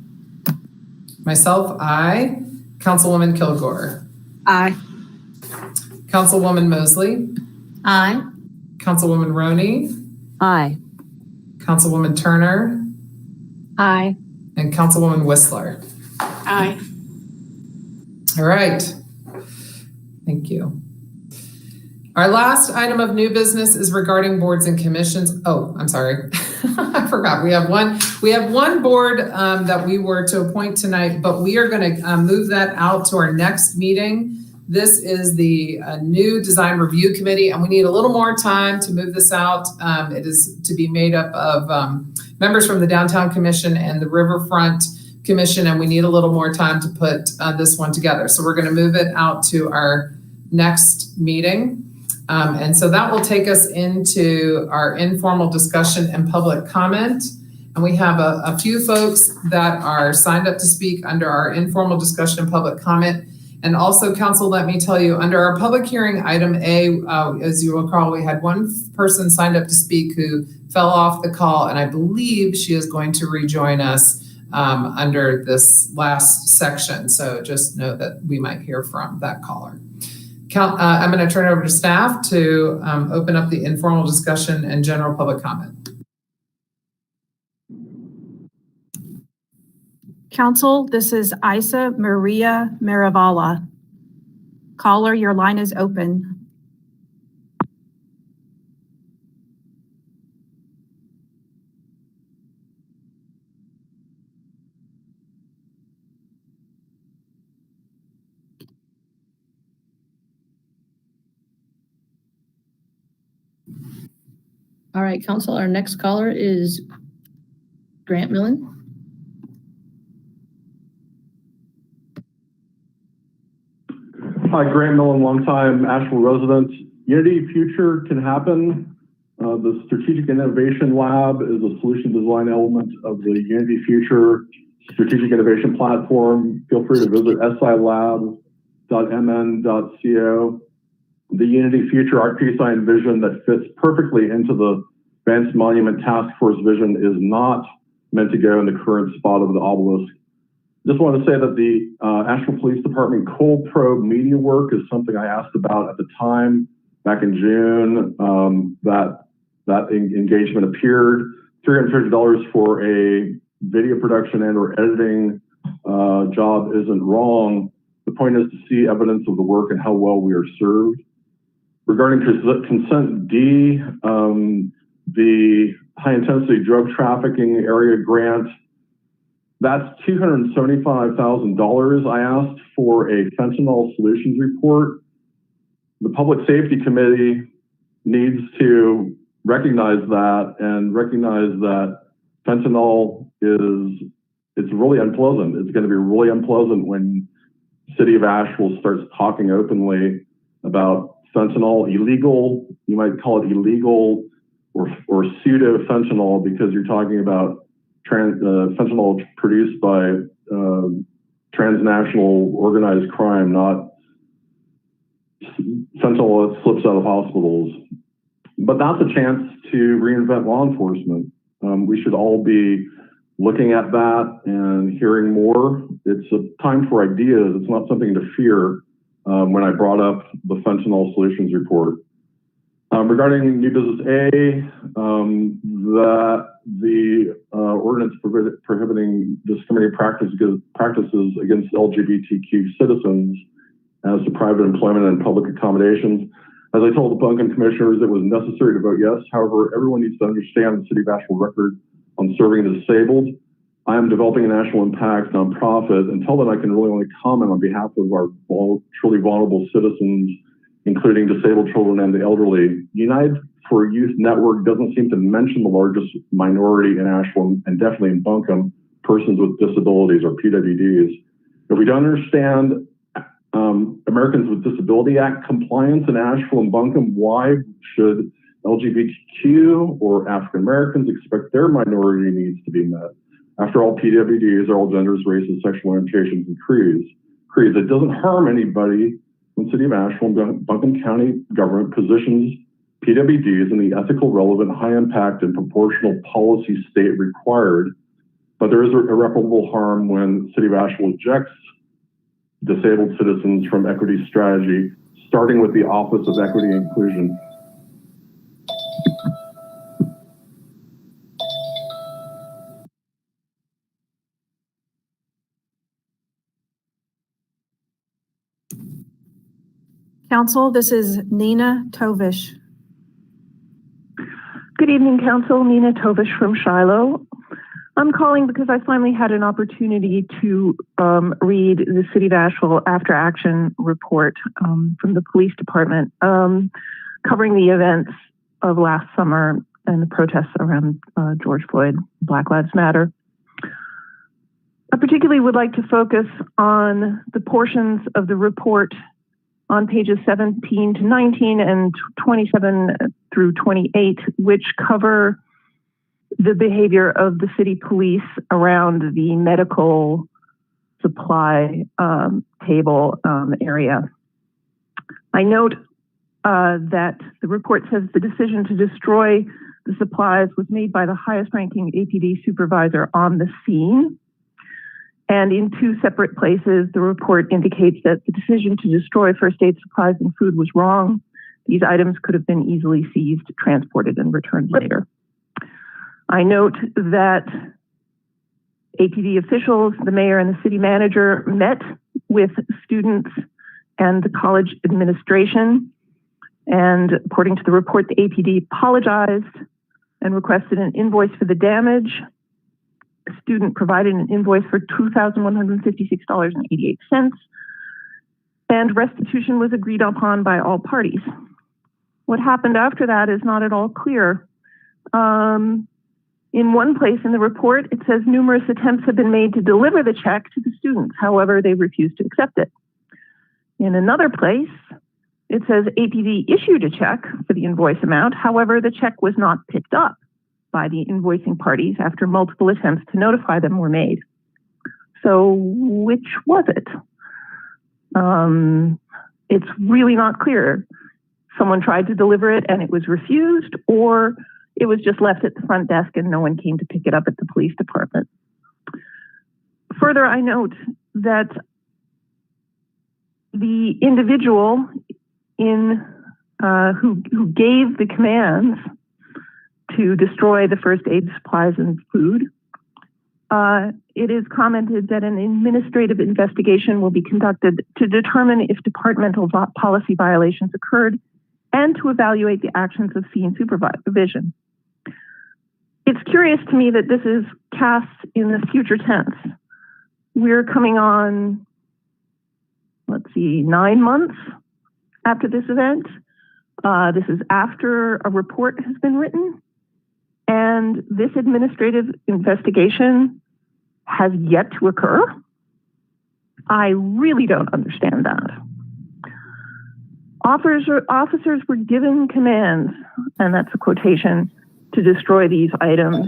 Myself, aye. Councilwoman Kilgore. Aye. Councilwoman Mosley. Aye. Councilwoman Roney. Aye. Councilwoman Turner. Aye. And Councilwoman Whistler. Aye. All right. Thank you. Our last item of new business is regarding boards and commissions. Oh, I'm sorry. I forgot. We have one board that we were to appoint tonight, but we are going to move that out to our next meeting. This is the new design review committee, and we need a little more time to move this out. It is to be made up of members from the Downtown Commission and the Riverfront Commission, and we need a little more time to put this one together. So we're going to move it out to our next meeting. And so that will take us into our informal discussion and public comment. And we have a few folks that are signed up to speak under our informal discussion and public comment. And also, council, let me tell you, under our public hearing item A, as you recall, we had one person signed up to speak who fell off the call, and I believe she is going to rejoin us under this last section. So just know that we might hear from that caller. I'm going to turn it over to staff to open up the informal discussion and general public comment. Council, this is Isa Maria Miravala. Caller, your line is open. All right, Council, our next caller is Grant Millen. Hi, Grant Millen, longtime Asheville resident. Unity Future can happen. The Strategic Innovation Lab is a solution design element of the Unity Future Strategic Innovation Platform. Feel free to visit silab.mn.co. The Unity Future art piece I envision that fits perfectly into the Vance Monument Task Force vision is not meant to go in the current spot of the obelisk. Just want to say that the Asheville Police Department cold probe media work is something I asked about at the time back in June. That engagement appeared. $350 for a video production and or editing job isn't wrong. The point is to see evidence of the work and how well we are served. Regarding consent D, the high intensity drug trafficking area grant, that's $275,000. I asked for a fentanyl solutions report. The Public Safety Committee needs to recognize that and recognize that fentanyl it's really unpleasant. It's going to be really unpleasant when City of Asheville starts talking openly about fentanyl, illegal, you might call it illegal or pseudo fentanyl, because you're talking about fentanyl produced by transnational organized crime, not fentanyl that slips out of hospitals. But that's a chance to reinvent law enforcement. We should all be looking at that and hearing more. It's a time for ideas. It's not something to fear when I brought up the fentanyl solutions report. Regarding new business A, the ordinance prohibiting discriminating practices against LGBTQ citizens as to private employment and public accommodations. As I told the Buncombe commissioners, it was necessary to vote yes. However, everyone needs to understand the City of Asheville record on serving the disabled. I am developing a national impact nonprofit. Until then, I can really only comment on behalf of our truly vulnerable citizens, including disabled children and the elderly. United for Youth Network doesn't seem to mention the largest minority in Asheville and definitely in Buncombe, persons with disabilities or PWDs. If we don't understand Americans with Disability Act compliance in Asheville and Buncombe, why should LGBTQ or African Americans expect their minority needs to be met? After all, PWDs are all genders, races, sexual orientations, and creeds. It doesn't harm anybody when City of Asheville and Buncombe County government positions PWDs in the ethical, relevant, high impact, and proportional policy state required. But there is irreparable harm when City of Asheville ejects disabled citizens from equity strategy, starting with the Office of Equity and Inclusion. Council, this is Nina Tovish. Good evening, Council. Nina Tovish from Shiloh. I'm calling because I finally had an opportunity to read the City of Asheville After Action report from the police department covering the events of last summer and the protests around George Floyd, Black Lives Matter. I particularly would like to focus on the portions of the report on pages 17 to 19 and 27 through 28, which cover the behavior of the city police around the medical supply table area. I note that the report says the decision to destroy the supplies was made by the highest ranking APD supervisor on the scene. And in two separate places, the report indicates that the decision to destroy first aid supplies and food was wrong. These items could have been easily seized, transported, and returned later. I note that APD officials, the mayor and the city manager met with students and the college administration. And according to the report, the APD apologized and requested an invoice for the damage. A student provided an invoice for $2,156.88, and restitution was agreed upon by all parties. What happened after that is not at all clear. In one place in the report, it says numerous attempts have been made to deliver the check to the students. However, they refused to accept it. In another place, it says APD issued a check for the invoice amount. However, the check was not picked up by the invoicing parties after multiple attempts to notify them were made. So which was it? It's really not clear. Someone tried to deliver it and it was refused, or it was just left at the front desk and no one came to pick it up at the police department. Further, I note that the individual who gave the commands to destroy the first aid supplies and food, it is commented that an administrative investigation will be conducted to determine if departmental policy violations occurred and to evaluate the actions of scene supervision. It's curious to me that this is cast in the future tense. We're coming on, 9 months after this event. This is after a report has been written, and this administrative investigation has yet to occur. I really don't understand that. Officers were given commands, and that's a quotation, to destroy these items.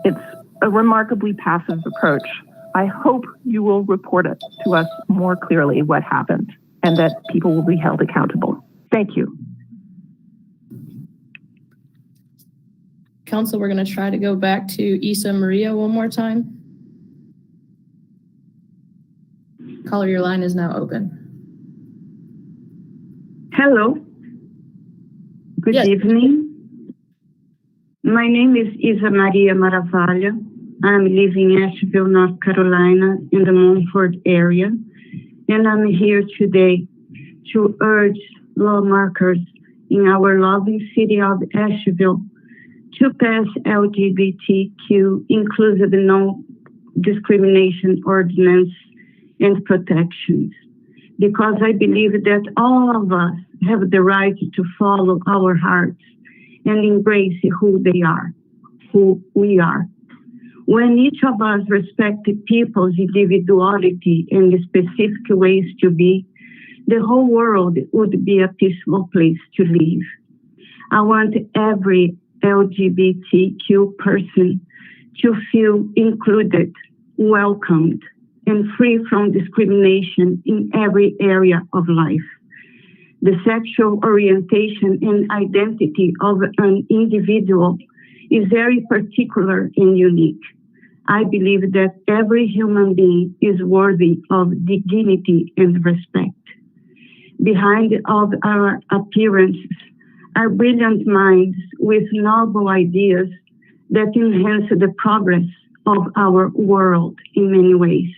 It's a remarkably passive approach. I hope you will report it to us more clearly what happened and that people will be held accountable. Thank you. Council, we're going to try to go back to Isa Maria one more time. Caller, your line is now open. Hello. Good evening. My name is Isa Maria Maravalha. I'm living in Asheville, North Carolina, in the Montford area, and I'm here today to urge lawmakers in our loving city of Asheville to pass LGBTQ inclusive non-discrimination ordinance and protections, because I believe that all of us have the right to follow our hearts and embrace who they are, who we are. When each of us respect people's individuality and specific ways to be, the whole world would be a peaceful place to live. I want every LGBTQ person to feel included, welcomed, and free from discrimination in every area of life. The sexual orientation and identity of an individual is very particular and unique. I believe that every human being is worthy of dignity and respect. Behind all our appearances are brilliant minds with noble ideas that enhance the progress of our world in many ways.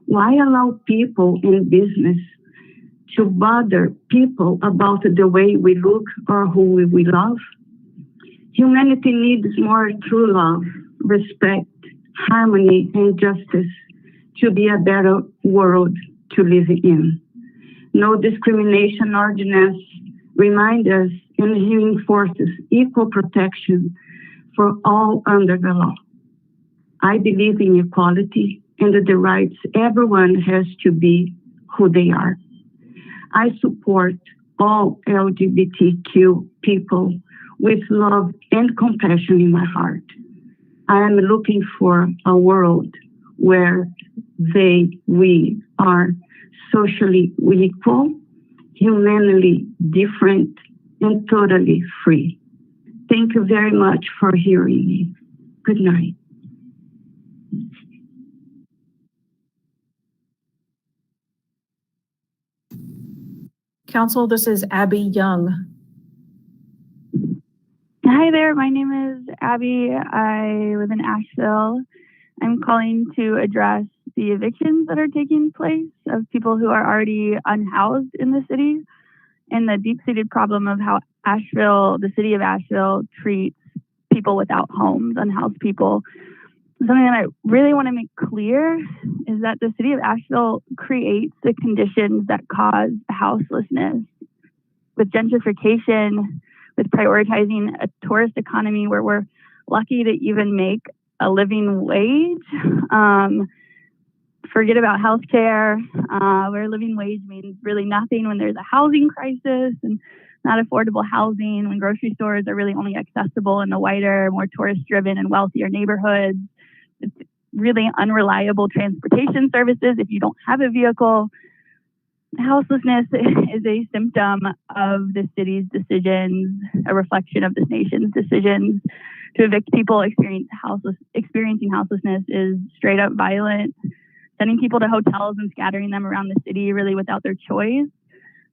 Why allow people in business to bother people about the way we look or who we love? Humanity needs more true love, respect, harmony, and justice to be a better world to live in. No discrimination ordinance reminds us and reinforces equal protection for all under the law. I believe in equality and the rights everyone has to be who they are. I support all LGBTQ people with love and compassion in my heart. I am looking for a world where we are socially equal, humanly different, and totally free. Thank you very much for hearing me. Good night. Council, this is Abby Young. Hi there, my name is Abby. I live in Asheville. I'm calling to address the evictions that are taking place of people who are already unhoused in the city and the deep-seated problem of how Asheville, the city of Asheville, treats people without homes, unhoused people. Something that I really want to make clear is that the city of Asheville creates the conditions that cause houselessness. With gentrification, with prioritizing a tourist economy where we're lucky to even make a living wage. Forget about healthcare, where living wage means really nothing when there's a housing crisis and not affordable housing, when grocery stores are really only accessible in the whiter, more tourist-driven and wealthier neighborhoods. It's really unreliable transportation services if you don't have a vehicle. Houselessness is a symptom of the city's decisions, a reflection of this nation's decisions. To evict people experiencing houselessness is straight up violent. Sending people to hotels and scattering them around the city really without their choice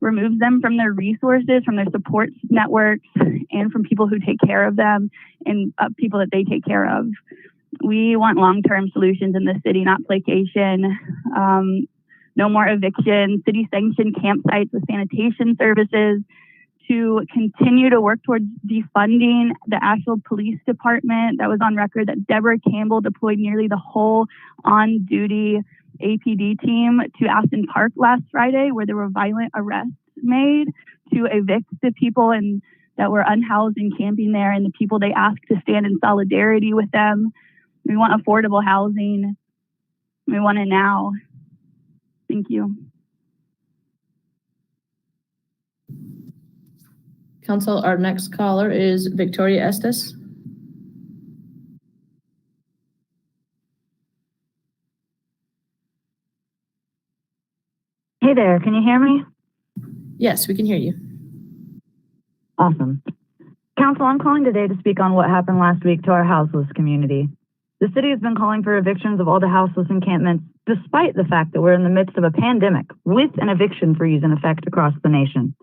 removes them from their resources, from their support networks, and from people who take care of them and people that they take care of. We want long-term solutions in the city, not placation. No more evictions, city-sanctioned campsites with sanitation services, to continue to work towards defunding the Asheville Police Department. That was on record that Deborah Campbell deployed nearly the whole on-duty APD team to Aston Park last Friday, where there were violent arrests made to evict the people that were unhoused and camping there, and the people they asked to stand in solidarity with them. We want affordable housing. We want it now. Thank you. Council, our next caller is Victoria Estes. Hey there, can you hear me? Yes, we can hear you. Awesome. Council, I'm calling today to speak on what happened last week to our houseless community. The city has been calling for evictions of all the houseless encampments, despite the fact that we're in the midst of a pandemic with an eviction freeze in effect across the nation.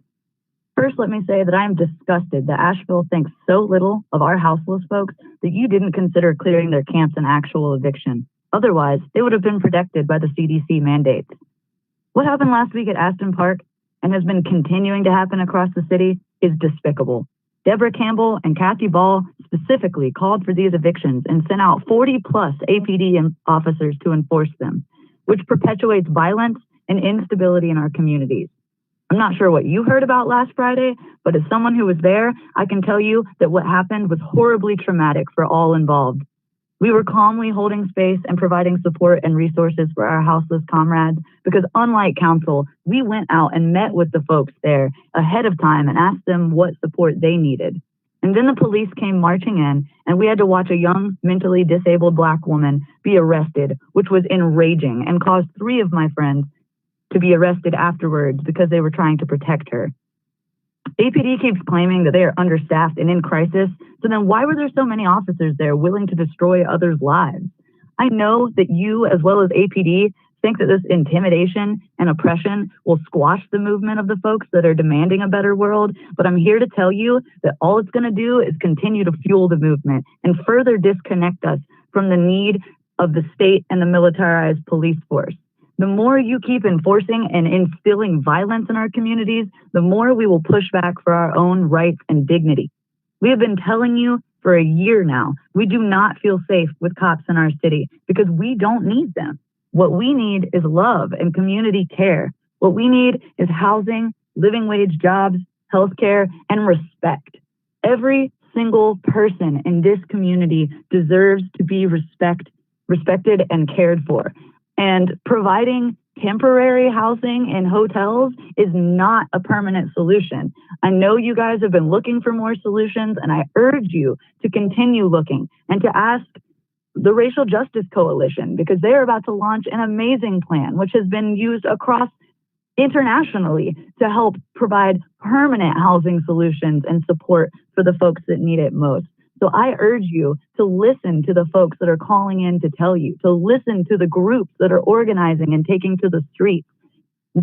First, let me say that I am disgusted that Asheville thinks so little of our houseless folks that you didn't consider clearing their camps an actual eviction. Otherwise, they would have been protected by the CDC mandates. What happened last week at Aston Park and has been continuing to happen across the city is despicable. Deborah Campbell and Kathy Ball specifically called for these evictions and sent out 40+ APD officers to enforce them, which perpetuates violence and instability in our communities. I'm not sure what you heard about last Friday, but as someone who was there, I can tell you that what happened was horribly traumatic for all involved. We were calmly holding space and providing support and resources for our houseless comrades because, unlike council, we went out and met with the folks there ahead of time and asked them what support they needed. And then the police came marching in, and we had to watch a young, mentally disabled Black woman be arrested, which was enraging and caused 3 of my friends to be arrested afterwards because they were trying to protect her. APD keeps claiming that they are understaffed and in crisis, so then why were there so many officers there willing to destroy others' lives? I know that you, as well as APD, think that this intimidation and oppression will squash the movement of the folks that are demanding a better world, but I'm here to tell you that all it's going to do is continue to fuel the movement and further disconnect us from the need of the state and the militarized police force. The more you keep enforcing and instilling violence in our communities, the more we will push back for our own rights and dignity. We have been telling you for a year now, we do not feel safe with cops in our city because we don't need them. What we need is love and community care. What we need is housing, living wage jobs, healthcare, and respect. Every single person in this community deserves to be respected and cared for. And providing temporary housing in hotels is not a permanent solution. I know you guys have been looking for more solutions, and I urge you to continue looking and to ask the Racial Justice Coalition, because they're about to launch an amazing plan, which has been used across internationally to help provide permanent housing solutions and support for the folks that need it most. So I urge you to listen to the folks that are calling in to tell you, to listen to the groups that are organizing and taking to the streets.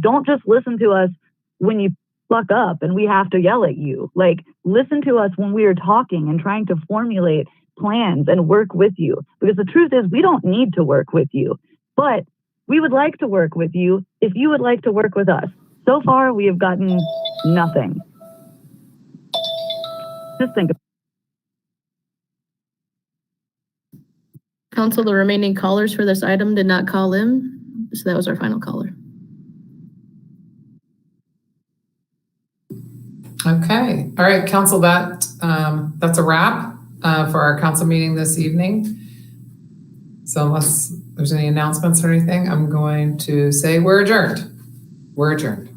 Don't just listen to us when you fuck up and we have to yell at you. Like, listen to us when we are talking and trying to formulate plans and work with you. Because the truth is, we don't need to work with you, but we would like to work with you if you would like to work with us. So far, we have gotten nothing. Just think about it. Council, the remaining callers for this item did not call in, so that was our final caller. Okay. All right, council, that's a wrap for our council meeting this evening. So unless there's any announcements or anything, I'm going to say we're adjourned. We're adjourned.